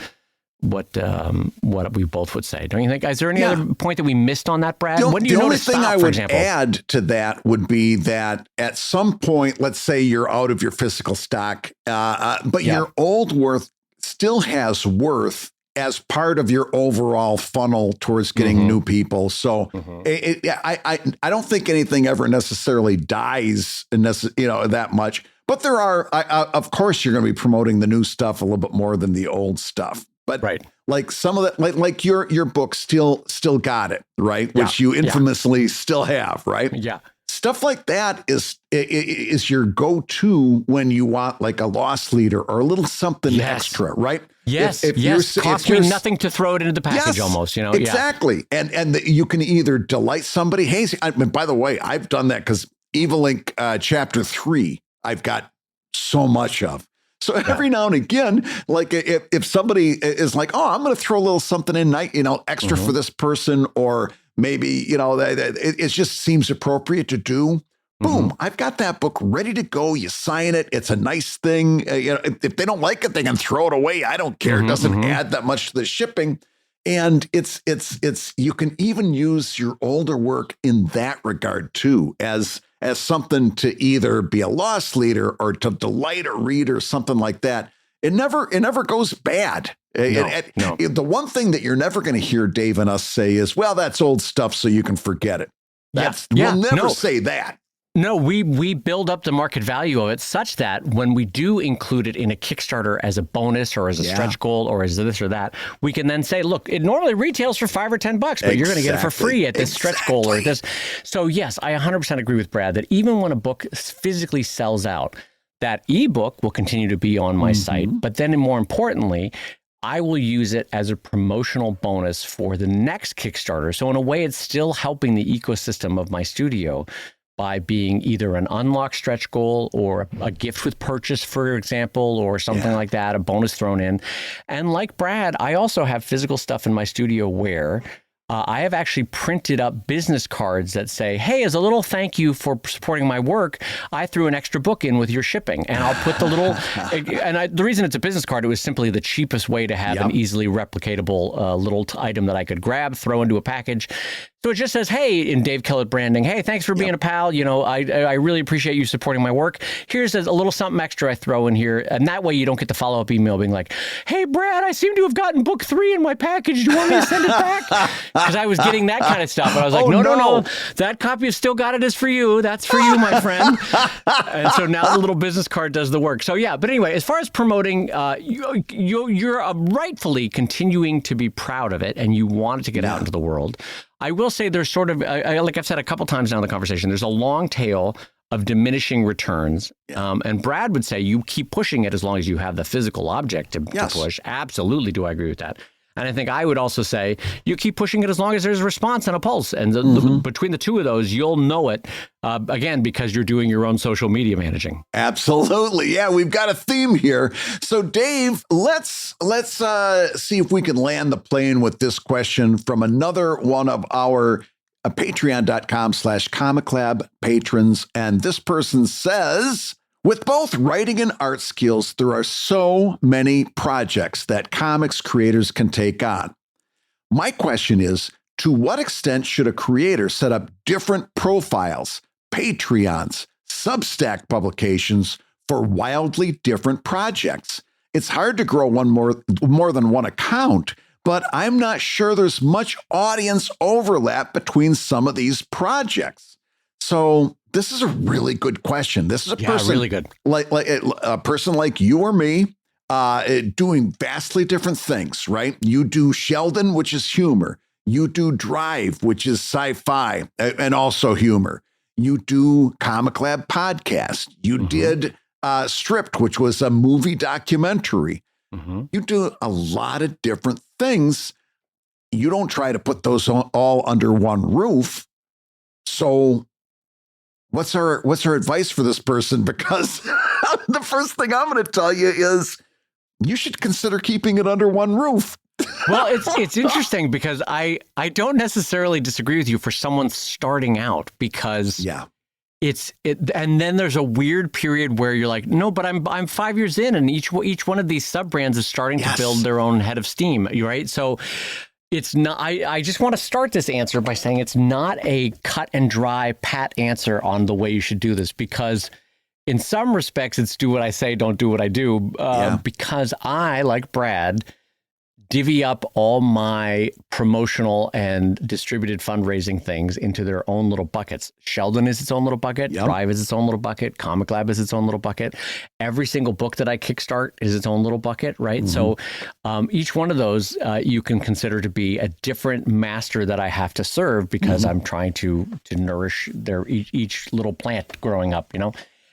what we both would say. Don't you think? Is there any other point that we missed on that, Brad? When do you the know only to thing stop, I for would example? add to that would be that at some point, let's say you're out of your physical stock, but your old worth still has worth as part of your overall funnel towards getting new people. So I don't think anything ever necessarily dies, that much. But there are, of course, you're going to be promoting the new stuff a little bit more than the old stuff. But like some of that, like your book still got it, right? Which you infamously still have, right? Yeah. Stuff like that is your go-to when you want like a loss leader or a little something extra, right? Yes, if costs me nothing to throw it into the package, almost, exactly. And you can either delight somebody. Hey, by the way, I've done that because Evil Inc. Chapter 3, I've got so much of. So every now and again, like if somebody is like, oh, I'm going to throw a little something in, extra for this person, or maybe, it just seems appropriate to do. Boom, I've got that book ready to go. You sign it. It's a nice thing. If they don't like it, they can throw it away. I don't care. It doesn't add that much to the shipping. And it's you can even use your older work in that regard too, as something to either be a loss leader or to delight a reader, something like that. It never goes bad. No. The one thing that you're never going to hear Dave and us say is, well, that's old stuff, so you can forget it. We'll never say that. No, we build up the market value of it such that when we do include it in a Kickstarter as a bonus or as a stretch goal or as this or that, we can then say, look, it normally retails for $5 or $10, but you're going to get it for free at this stretch goal or this. So yes, I 100% agree with Brad that even when a book physically sells out, that ebook will continue to be on my site. But then more importantly, I will use it as a promotional bonus for the next Kickstarter. So in a way, it's still helping the ecosystem of my studio by being either an unlock stretch goal or a gift with purchase, for example, or something like that, a bonus thrown in. And like Brad, I also have physical stuff in my studio where I have actually printed up business cards that say, hey, as a little thank you for supporting my work, I threw an extra book in with your shipping. And I'll put the little, the reason it's a business card, it was simply the cheapest way to have an easily replicatable little item that I could grab, throw into a package. So it just says, hey, in Dave Kellett branding, hey, thanks for being a pal. I really appreciate you supporting my work. Here's a little something extra I throw in here. And that way you don't get the follow-up email being like, hey, Brad, I seem to have gotten book 3 in my package. Do you want me to send it back? Because I was getting that kind of stuff. And I was like, no. That copy of Still Got It is for you. That's for you, my friend. And so now the little business card does the work. So yeah, but anyway, as far as promoting, you're rightfully continuing to be proud of it and you want it to get out into the world. I will say there's sort of, like I've said a couple times now in the conversation, there's a long tail of diminishing returns. And Brad would say you keep pushing it as long as you have the physical object to push. Absolutely. Do I agree with that? And I think I would also say you keep pushing it as long as there's a response and a pulse. And between the two of those, you'll know it, again, because you're doing your own social media managing. Absolutely. Yeah, we've got a theme here. So, Dave, let's see if we can land the plane with this question from another one of our patreon.com/ComicLab patrons. And this person says, with both writing and art skills, there are so many projects that comics creators can take on. My question is, to what extent should a creator set up different profiles, Patreons, Substack publications for wildly different projects? It's hard to grow one more than one account, but I'm not sure there's much audience overlap between some of these projects. So this is a really good question. This is a person really good. like a person like you or me, doing vastly different things, right? You do Sheldon, which is humor. You do Drive, which is sci-fi and also humor. You do ComicLab podcast. You did Stripped, which was a movie documentary. You do a lot of different things. You don't try to put those all under one roof. So what's our advice for this person? Because the first thing I'm going to tell you is you should consider keeping it under one roof. Well, it's interesting because I don't necessarily disagree with you for someone starting out because and then there's a weird period where you're like, no, but I'm 5 years in, and each one of these sub brands is starting to build their own head of steam, right? So it's not. I just want to start this answer by saying it's not a cut and dry pat answer on the way you should do this, because in some respects it's do what I say, don't do what I do, because I, like Brad, divvy up all my promotional and distributed fundraising things into their own little buckets. Sheldon is its own little bucket. Drive is its own little bucket. ComicLab is its own little bucket. Every single book that I kickstart is its own little bucket, right? So each one of those you can consider to be a different master that I have to serve, because I'm trying to nourish each little plant growing up,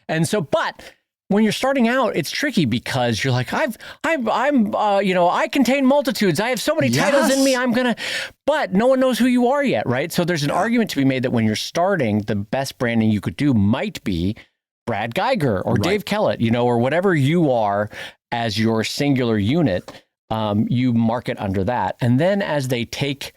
And so, but when you're starting out, it's tricky because you're like, I'm I contain multitudes. I have so many titles in me. But no one knows who you are yet, right? So there's an argument to be made that when you're starting, the best branding you could do might be Brad Geiger or Dave Kellett, or whatever you are as your singular unit. You market under that, and then as they take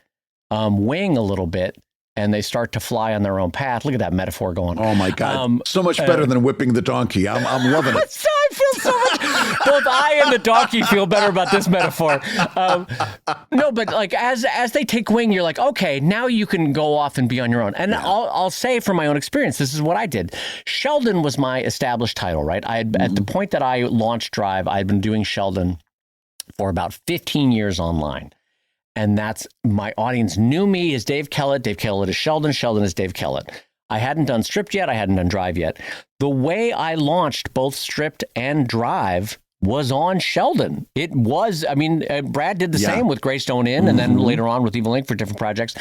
wing a little bit, and they start to fly on their own path. Look at that metaphor going. Oh my God. So much better than whipping the donkey. I'm loving it. I feel so much. Both I and the donkey feel better about this metaphor. No, but like as they take wing, you're like, okay, now you can go off and be on your own. And I'll say from my own experience, this is what I did. Sheldon was my established title, right? At the point that I launched Drive, I'd been doing Sheldon for about 15 years online. And that's, my audience knew me as Dave Kellett. Dave Kellett is Sheldon. Sheldon is Dave Kellett. I hadn't done Stripped yet. I hadn't done Drive yet. The way I launched both Stripped and Drive was on Sheldon. It was, Brad did the same with Greystone Inn, and then later on with Evil Inc. for different projects.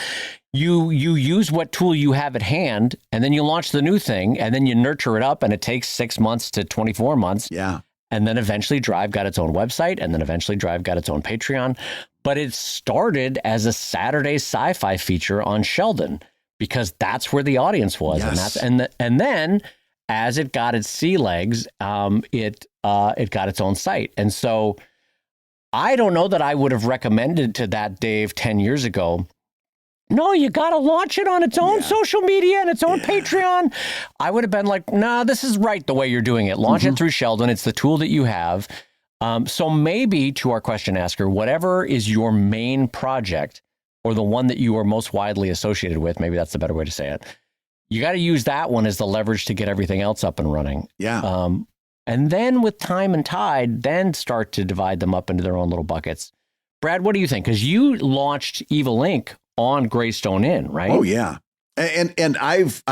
You use what tool you have at hand, and then you launch the new thing, and then you nurture it up, and it takes 6 months to 24 months. Yeah. And then eventually Drive got its own website, and then eventually Drive got its own Patreon. But it started as a Saturday sci-fi feature on Sheldon, because that's where the audience was. Yes. And then as it got its sea legs, it got its own site. And so I don't know that I would have recommended to that Dave 10 years ago, no, you got to launch it on its own social media and its own Patreon. I would have been like, nah, this is right the way you're doing it. Launch it through Sheldon. It's the tool that you have. So maybe, to our question asker, whatever is your main project, or the one that you are most widely associated with, maybe that's the better way to say it, you got to use that one as the leverage to get everything else up and running. Yeah. And then with time and tide, then start to divide them up into their own little buckets. Brad, what do you think? Because you launched Evil Inc. on Greystone Inn, right? Oh, yeah. And I've,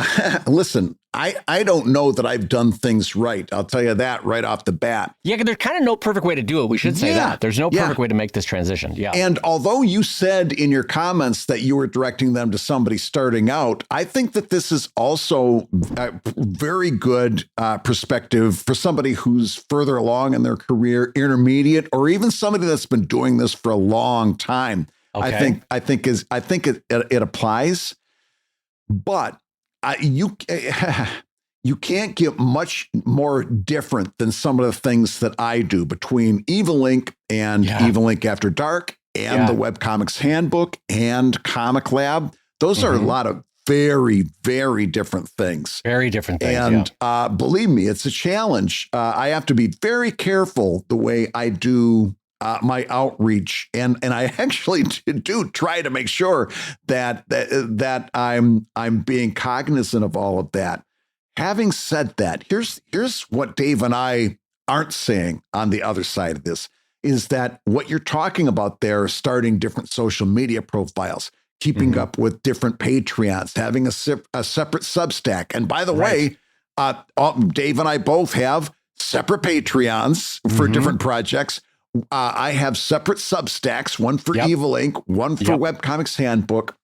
listen, I don't know that I've done things right. I'll tell you that right off the bat. Yeah, there's kind of no perfect way to do it. We should say that. There's no perfect way to make this transition. Yeah. And although you said in your comments that you were directing them to somebody starting out, I think that this is also a very good perspective for somebody who's further along in their career, intermediate, or even somebody that's been doing this for a long time. Okay. I think it applies, but you can't get much more different than some of the things that I do between Evil Inc. and Evil Inc. After Dark and the Webcomics Handbook and ComicLab. Those are a lot of very, very different things. Very different things. And believe me, it's a challenge. I have to be very careful the way I do my outreach, and I actually do try to make sure that I'm being cognizant of all of that. Having said that, here's what Dave and I aren't saying on the other side of this, is that what you're talking about there, starting different social media profiles, keeping up with different Patreons, having a separate Substack. And by the way, Dave and I both have separate Patreons for different projects. I have separate Substacks, one for Evil Inc., one for Webcomics Handbook.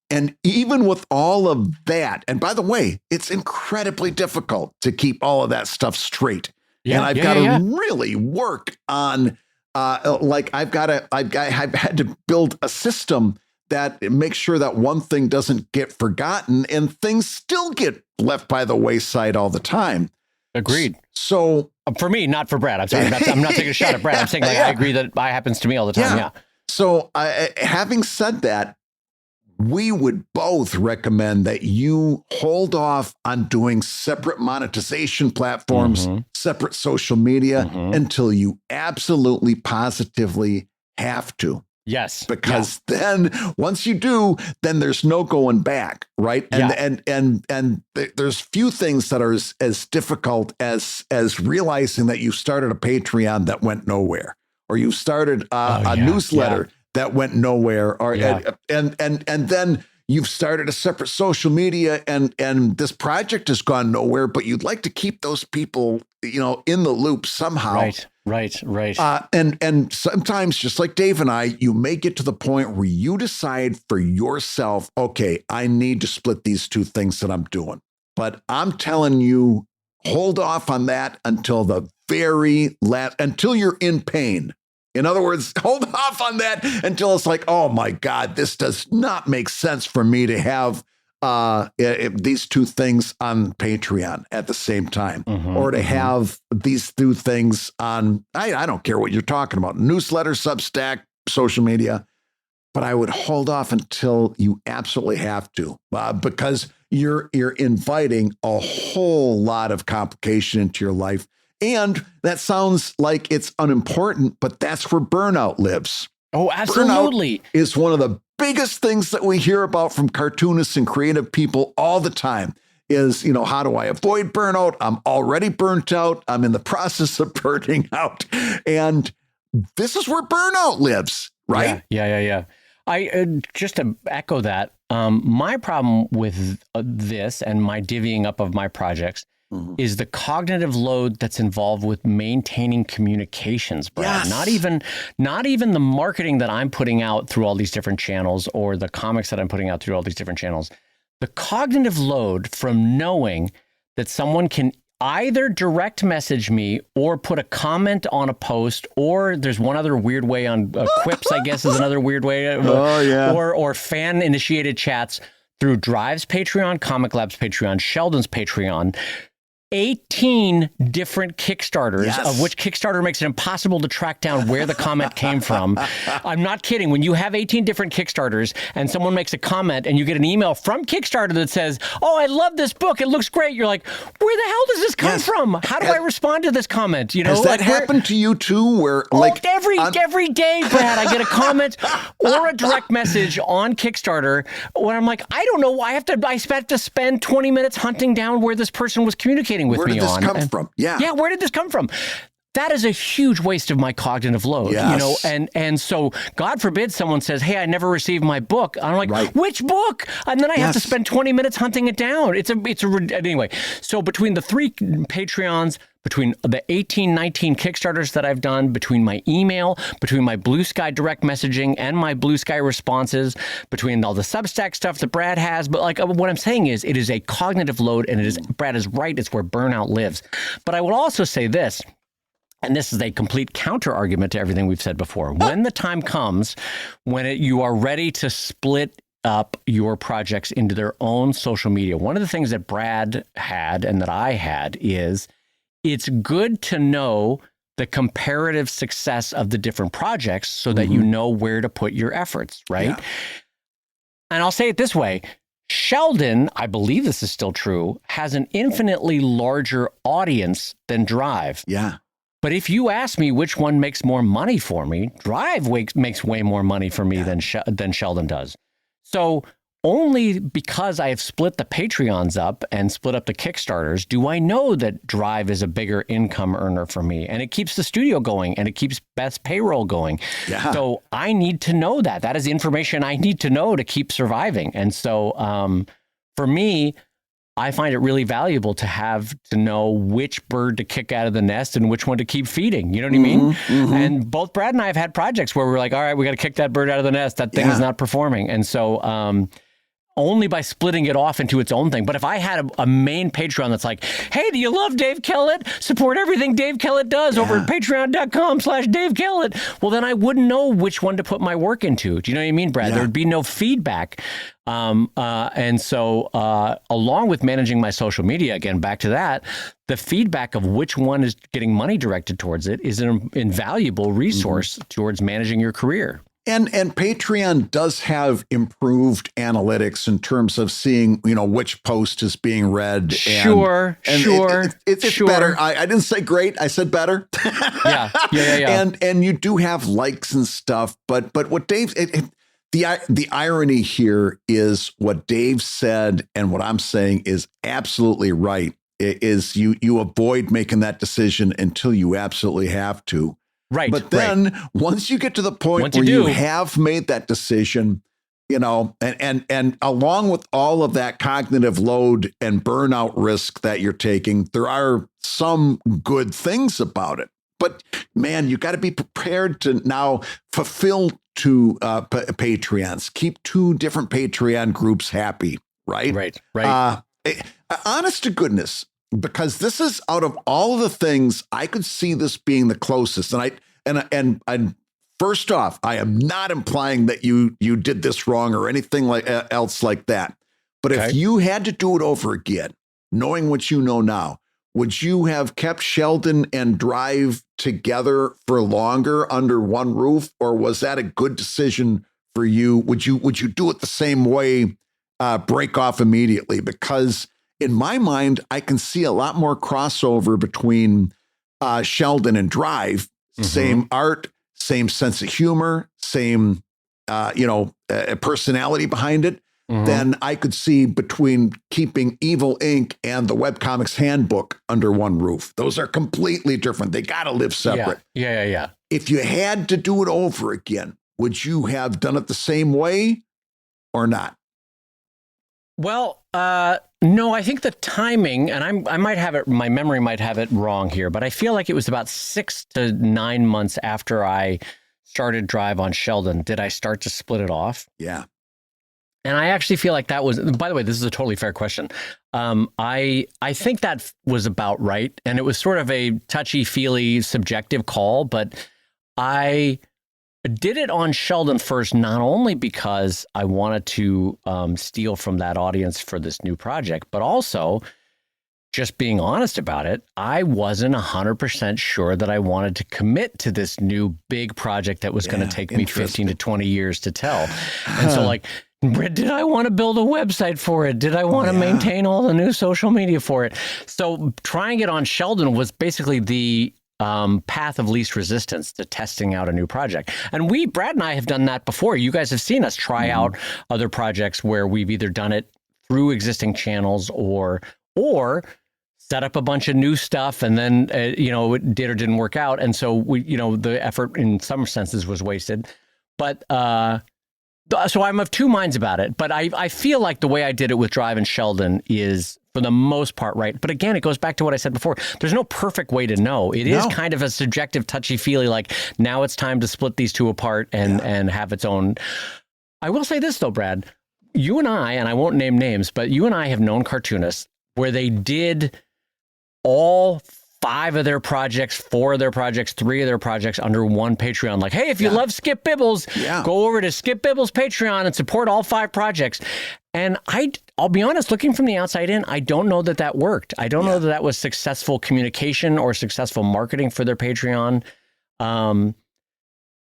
And even with all of that, and by the way, it's incredibly difficult to keep all of that stuff straight. And I've got to really work on, I've had to build a system that makes sure that one thing doesn't get forgotten and things still get left by the wayside all the time. Agreed. So for me, not for Brad. I'm sorry. I'm not taking a shot at Brad. I'm saying I agree that it happens to me all the time. Yeah. So having said that, we would both recommend that you hold off on doing separate monetization platforms, separate social media until you absolutely positively have to. Yes. Because then once you do, then there's no going back, right? And there's few things that are as difficult as realizing that you started a Patreon that went nowhere, or you started a newsletter that went nowhere, or and then you've started a separate social media and this project has gone nowhere, but you'd like to keep those people, in the loop somehow. Right. And sometimes, just like Dave and I, you may get to the point where you decide for yourself, okay, I need to split these two things that I'm doing. But I'm telling you, hold off on that until the very last, until you're in pain. In other words, hold off on that until it's like, oh my God, this does not make sense for me to have these two things on Patreon at the same time, or to have these two things on, I don't care what you're talking about, newsletter, Substack, social media, but I would hold off until you absolutely have to, because you're inviting a whole lot of complication into your life. And that sounds like it's unimportant, but that's where burnout lives. Oh, absolutely. Burnout is one of the biggest things that we hear about from cartoonists and creative people all the time is, how do I avoid burnout? I'm already burnt out. I'm in the process of burning out. And this is where burnout lives, right? Yeah. I just to echo that, my problem with this and my divvying up of my projects is the cognitive load that's involved with maintaining communications, Brad. Yes. Not even the marketing that I'm putting out through all these different channels, or the comics that I'm putting out through all these different channels. The cognitive load from knowing that someone can either direct message me or put a comment on a post, or there's one other weird way on quips, I guess is another weird way. Or fan initiated chats through Drive's Patreon, ComicLab's Patreon, Sheldon's Patreon. 18 different Kickstarters, of which Kickstarter makes it impossible to track down where the comment came from. I'm not kidding. When you have 18 different Kickstarters and someone makes a comment and you get an email from Kickstarter that says, "Oh, I love this book. It looks great." You're like, "Where the hell does this come from? How do I respond to this comment?" Has that happened to you too? Where every day, Brad, I get a comment or a direct message on Kickstarter where I'm like, I don't know. I have to spend 20 minutes hunting down where this person was communicating with me on. Where did this come from? Yeah, where did this come from? That is a huge waste of my cognitive load, and so God forbid someone says, "Hey, I never received my book." I'm like, "Which book?" And then I have to spend 20 minutes hunting it down. Anyway. So between the 3 Patreons, between the 19 Kickstarters that I've done, between my email, between my Blue Sky direct messaging and my Blue Sky responses, between all the Substack stuff that Brad has, but what I'm saying is, it is a cognitive load, and Brad is right. It's where burnout lives. But I would also say this. And this is a complete counter argument to everything we've said before. When the time comes when you are ready to split up your projects into their own social media, one of the things that Brad had and that I had is it's good to know the comparative success of the different projects so that you know where to put your efforts, right? Yeah. And I'll say it this way. Sheldon, I believe this is still true, has an infinitely larger audience than Drive. Yeah. But if you ask me which one makes more money for me, Drive makes way more money for me than Sheldon does. So only because I have split the Patreons up and split up the Kickstarters do I know that Drive is a bigger income earner for me. And it keeps the studio going, and it keeps Beth's payroll going. Yeah. So I need to know that. That is information I need to know to keep surviving. And so for me, I find it really valuable to know which bird to kick out of the nest and which one to keep feeding. You know what I mean? And both Brad and I have had projects where we're like, all right, we got to kick that bird out of the nest. That thing is not performing. And so only by splitting it off into its own thing. But if I had a main Patreon that's like, hey, do you love Dave Kellett? Support everything Dave Kellett does over at patreon.com/Dave Kellett. Well, then I wouldn't know which one to put my work into. Do you know what I mean, Brad? There would be no feedback. And so along with managing my social media, again, back to that, the feedback of which one is getting money directed towards it is an invaluable resource towards managing your career. And Patreon does have improved analytics in terms of seeing, which post is being read. Sure. It's better. I didn't say great. I said better. Yeah. And you do have likes and stuff. But what Dave, the irony here is what Dave said and what I'm saying is absolutely right. Is you avoid making that decision until you absolutely have to. Right. But then once you get to the point where you have made that decision, and along with all of that cognitive load and burnout risk that you're taking, there are some good things about it. But man, you got to be prepared to now fulfill two Patreons, keep two different Patreon groups happy. Right. Honest to goodness, because this is out of all of the things, I could see this being the closest. And first off, I am not implying that you did this wrong or anything else like that. But if you had to do it over again, knowing what you know now, would you have kept Sheldon and Drive together for longer under one roof, or was that a good decision for you? Would you do it the same way, break off immediately? Because in my mind, I can see a lot more crossover between Sheldon and Drive. Same art, same sense of humor, same personality behind it. Than I could see between keeping Evil Inc. and the Webcomics Handbook under one roof. Those are completely different. They got to live separate. Yeah. If you had to do it over again, would you have done it the same way or not? Well, no, I think the timing, and I might have it, my memory might have it wrong here, but I feel like it was about 6 to 9 months after I started Drive on Sheldon, did I start to split it off? Yeah. And I actually feel like that was, by the way, this is a totally fair question. I think that was about right. And it was sort of a touchy-feely, subjective call, but I did it on Sheldon first, not only because I wanted to steal from that audience for this new project, but also just being honest about it, I wasn't 100% sure that I wanted to commit to this new big project that was going to take me 15 to 20 years to tell. And so did I want to build a website for it? Did I want to maintain all the new social media for it? So trying it on Sheldon was basically the path of least resistance to testing out a new project. And Brad and I have done that before. You guys have seen us try out other projects where we've either done it through existing channels or set up a bunch of new stuff and then, it did or didn't work out. And so the effort in some senses was wasted. But, so I'm of two minds about it, but I feel like the way I did it with Drive and Sheldon is for the most part right. But again, it goes back to what I said before. There's no perfect way to know. It is kind of a subjective, touchy-feely, like now it's time to split these two apart and have its own. I will say this though, Brad, you and I won't name names, but you and I have known cartoonists where they did all 5 of their projects, 4 of their projects, 3 of their projects under one Patreon. Like, hey, if you love Skip Bibbles, go over to Skip Bibbles Patreon and support all 5 projects. And I'll be honest, looking from the outside in, I don't know that worked. I don't know that was successful communication or successful marketing for their Patreon.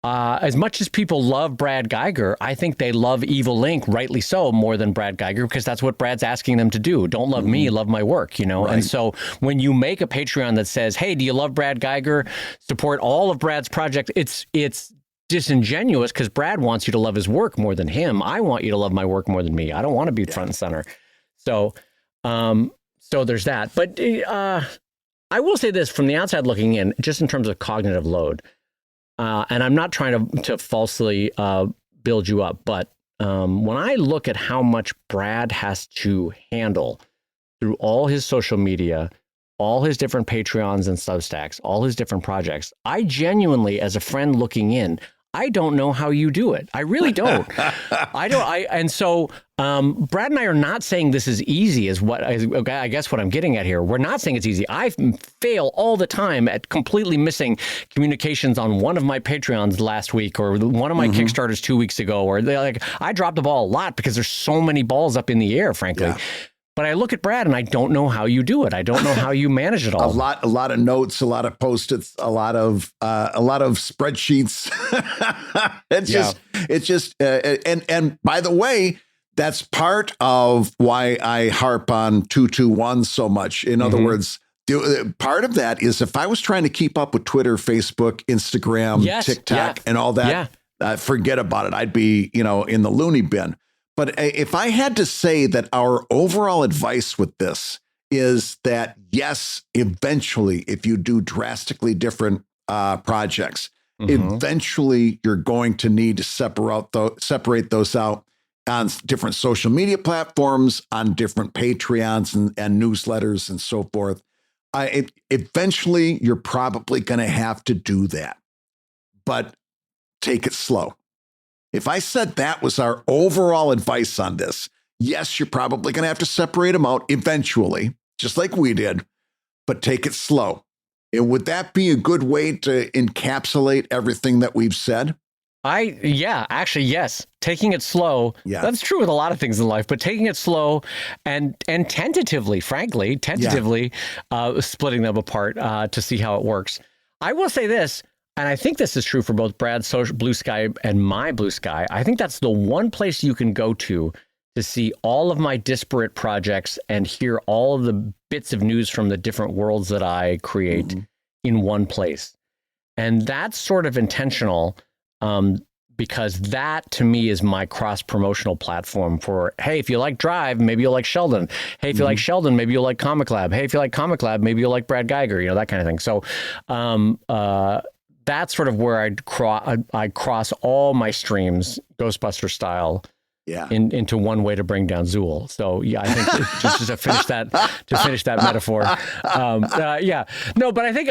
As much as people love Brad Geiger, I think they love Evil Inc., rightly so, more than Brad Geiger, because that's what Brad's asking them to do. Don't love me, love my work, Right. And so when you make a Patreon that says, hey, do you love Brad Geiger? Support all of Brad's projects. It's disingenuous because Brad wants you to love his work more than him. I want you to love my work more than me. I don't want to be front and center. So there's that. But I will say this from the outside looking in, just in terms of cognitive load. And I'm not trying to falsely build you up, but when I look at how much Brad has to handle through all his social media, all his different Patreons and Substacks, all his different projects, I genuinely, as a friend looking in, I don't know how you do it. I really don't. And so Brad and I are not saying this is easy is what I guess what I'm getting at here. We're not saying it's easy. I fail all the time at completely missing communications on one of my Patreons last week or one of my Kickstarters 2 weeks ago, or I dropped the ball a lot because there's so many balls up in the air, frankly. Yeah. But I look at Brad and I don't know how you do it. I don't know how you manage it all. A lot of notes, a lot of Post-its, a lot of spreadsheets. It's just, and by the way, that's part of why I harp on 221 so much. In other words, part of that is if I was trying to keep up with Twitter, Facebook, Instagram, TikTok, and all that, forget about it. I'd be, in the loony bin. But if I had to say that our overall advice with this is that, yes, eventually, if you do drastically different projects, eventually you're going to need to separate those out on different social media platforms, on different Patreons and newsletters and so forth. Eventually, you're probably going to have to do that, but take it slow. If I said that was our overall advice on this, yes, you're probably going to have to separate them out eventually, just like we did, but take it slow. And would that be a good way to encapsulate everything that we've said? Actually, yes. Taking it slow. Yeah. That's true with a lot of things in life, but taking it slow and tentatively, frankly, splitting them apart to see how it works. I will say this, and I think this is true for both Brad's Blue Sky and my Blue Sky. I think that's the one place you can go to see all of my disparate projects and hear all of the bits of news from the different worlds that I create in one place. And that's sort of intentional. Because that to me is my cross-promotional platform for, hey, if you like Drive, maybe you'll like Sheldon. Hey, if you like Sheldon, maybe you'll like ComicLab. Hey, if you like ComicLab, maybe you'll like Brad Geiger, that kind of thing. So that's sort of where I cross all my streams, Ghostbuster style, into one way to bring down Zool. So yeah, I think just to finish that metaphor. No, but I think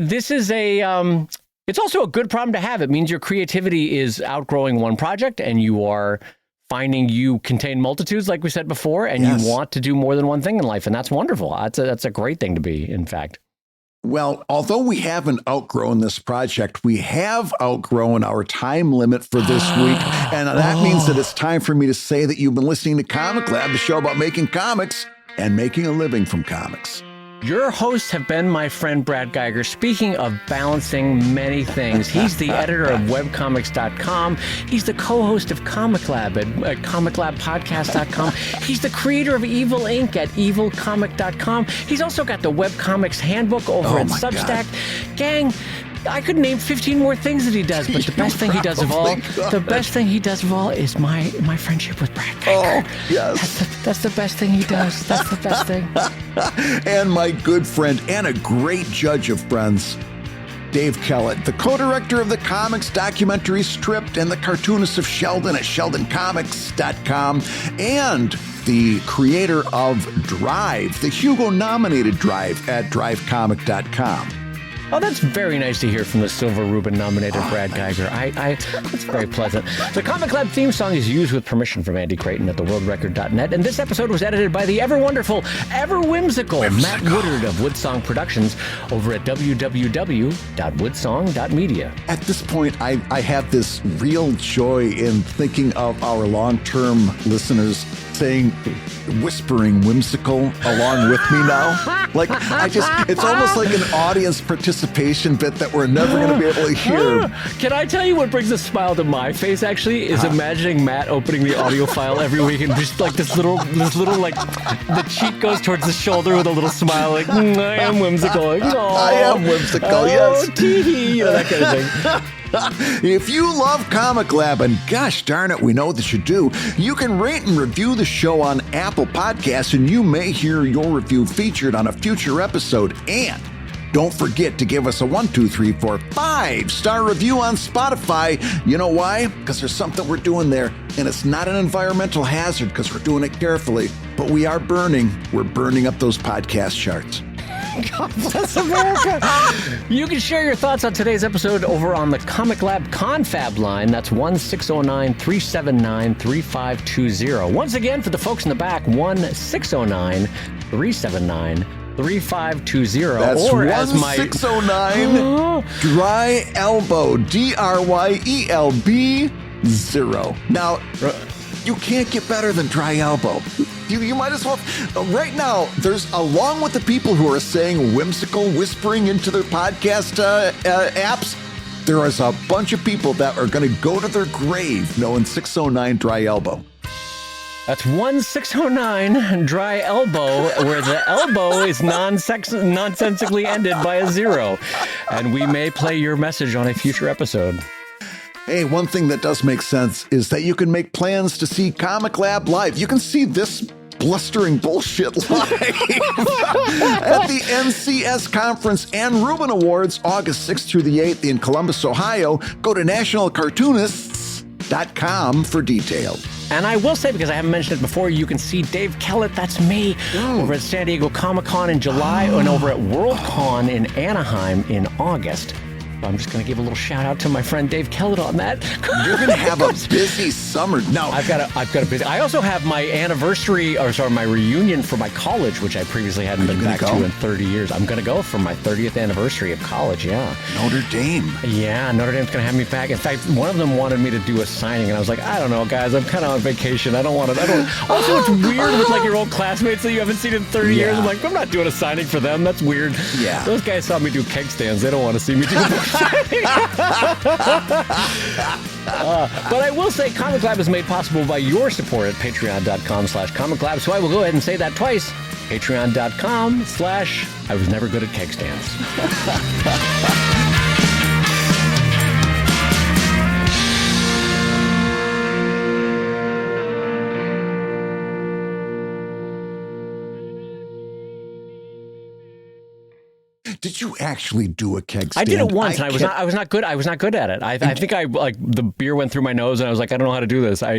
this is a it's also a good problem to have. It means your creativity is outgrowing one project and you are finding you contain multitudes, like we said before, and you want to do more than one thing in life. And that's wonderful. That's a great thing to be, in fact. Well, although we haven't outgrown this project, we have outgrown our time limit for this week. And that means that it's time for me to say that you've been listening to ComicLab, the show about making comics and making a living from comics. Your hosts have been my friend Brad Geiger. Speaking of balancing many things, he's the editor of webcomics.com. He's the co-host of ComicLab at comiclabpodcast.com. He's the creator of Evil Inc. at evilcomic.com. He's also got the Webcomics Handbook over at Substack. God. Gang, I could name 15 more things that he does, but the best thing he does of all is my friendship with Brad Geiger. Oh, yes. That's the best thing he does. That's the best thing. And my good friend and a great judge of Friends, Dave Kellett, the co-director of the comics documentary Stripped and the cartoonist of Sheldon at sheldoncomics.com, and the creator of Drive, the Hugo-nominated Drive at drivecomic.com. Oh, that's very nice to hear from the Silver Rubin-nominated Brad Geiger. That's very pleasant. The Comic Lab theme song is used with permission from Andy Creighton at theworldrecord.net, and this episode was edited by the ever-wonderful, ever-whimsical Matt Woodard of Woodsong Productions over at www.woodsong.media. At this point, I have this real joy in thinking of our long-term listeners saying, whispering whimsical along with me now. Like, it's almost like an audience participation bit that we're never going to be able to hear. Can I tell you what brings a smile to my face, actually, is imagining Matt opening the audio file every week and just like this little, like, the cheek goes towards the shoulder with a little smile, like, I am whimsical. Like, I am whimsical, yes. Tee-hee, that kind of thing. If you love ComicLab, and gosh darn it, we know that you do, you can rate and review the show on Apple Podcasts, and you may hear your review featured on a future episode. And don't forget to give us a 1, 2, 3, 4, 5-star review on Spotify. You know why? Because there's something we're doing there, and it's not an environmental hazard because we're doing it carefully, but we are burning. We're burning up those podcast charts. God bless America. You can share your thoughts on today's episode over on the Comic Lab Confab line. That's 1-609-379-3520. Once again, for the folks in the back, 1-609-379-3520. That's 1-609 Dry Elbow, DRYELB 0. Now, you can't get better than Dry Elbow. You might as well. Right now, there's, along with the people who are saying whimsical whispering into their podcast apps, there is a bunch of people that are going to go to their grave knowing 609 Dry Elbow. That's 1609 Dry Elbow, where the elbow is nonsensically ended by a 0. And we may play your message on a future episode. Hey, one thing that does make sense is that you can make plans to see ComicLab live. You can see this blustering bullshit live at the NCS Conference and Rubin Awards, August 6th through the 8th in Columbus, Ohio. Go to nationalcartoonists.com for details. And I will say, because I haven't mentioned it before, you can see Dave Kellett, that's me, over at San Diego Comic-Con in July and over at WorldCon in Anaheim in August. I'm just going to give a little shout out to my friend Dave Kellett on that. You're going to have a busy summer. No, I've got a busy. I also have my my reunion for my college, which I previously hadn't been back to in 30 years. I'm going to go for my 30th anniversary of college. Yeah, Notre Dame. Yeah, Notre Dame's going to have me back. In fact, one of them wanted me to do a signing, and I was like, I don't know, guys. I'm kind of on vacation. I don't want to. Also, it's weird with like your old classmates that you haven't seen in 30 years. I'm like, I'm not doing a signing for them. That's weird. Yeah, those guys saw me do keg stands. They don't want to see me do. But I will say ComicLab is made possible by your support at patreon.com/ComicLab. So I will go ahead and say that twice. Patreon.com/I was never good at keg stands. Did you actually do a keg stand? I did it once, and I was not good. I was not good at it. I think the beer went through my nose, and I was like, I don't know how to do this. I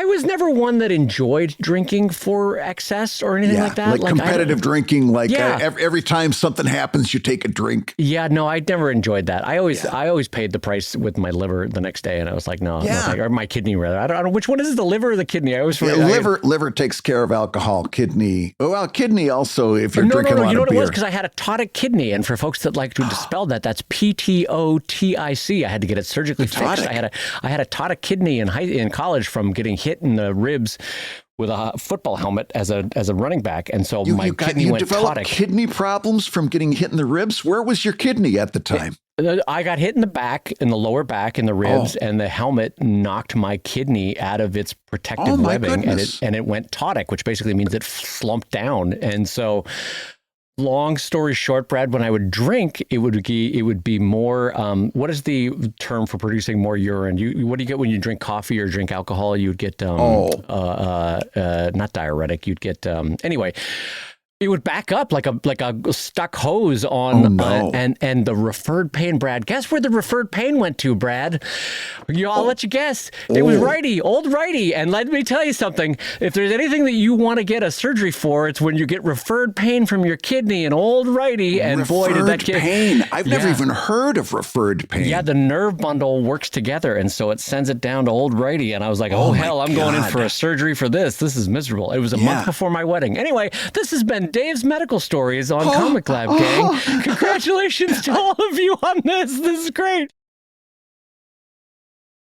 was never one that enjoyed drinking for excess or anything like that. Like competitive drinking. Every time something happens, you take a drink. Yeah, no, I never enjoyed that. I always paid the price with my liver the next day, and I was like, no, or my kidney rather. I don't know which one is it, the liver or the kidney. I always liver takes care of alcohol. Kidney also if you're drinking a lot. You know of what beer. It was? Because I had a ptotic kidney, and for folks that like to dispel that, that's PTOTIC. I had to get it surgically fixed. I had a ptotic kidney in college from getting hit in the ribs with a football helmet as a running back, and so my kidney went developed ptotic. Kidney problems from getting hit in the ribs. Where was your kidney at the time? I got hit in the back, in the lower back, in the ribs, and the helmet knocked my kidney out of its protective webbing, and it went ptotic, which basically means it slumped down, and so. Long story short, Brad, when I would drink, it would be more, what is the term for producing more urine? What do you get when you drink coffee or drink alcohol? You would get, not diuretic, you'd get, anyway. It would back up like a stuck hose on, and the referred pain, Brad. Guess where the referred pain went to, Brad? I'll let you guess. It was old righty. And let me tell you something. If there's anything that you want to get a surgery for, it's when you get referred pain from your kidney, and old righty. And boy, did that pain. I've never even heard of referred pain. Yeah, the nerve bundle works together, and so it sends it down to old righty. And I was like, oh hell, I'm going in for a surgery for this. This is miserable. It was a month before my wedding. Anyway, this has been Dave's Medical Stories on ComicLab, gang. Congratulations to all of you on this. This is great.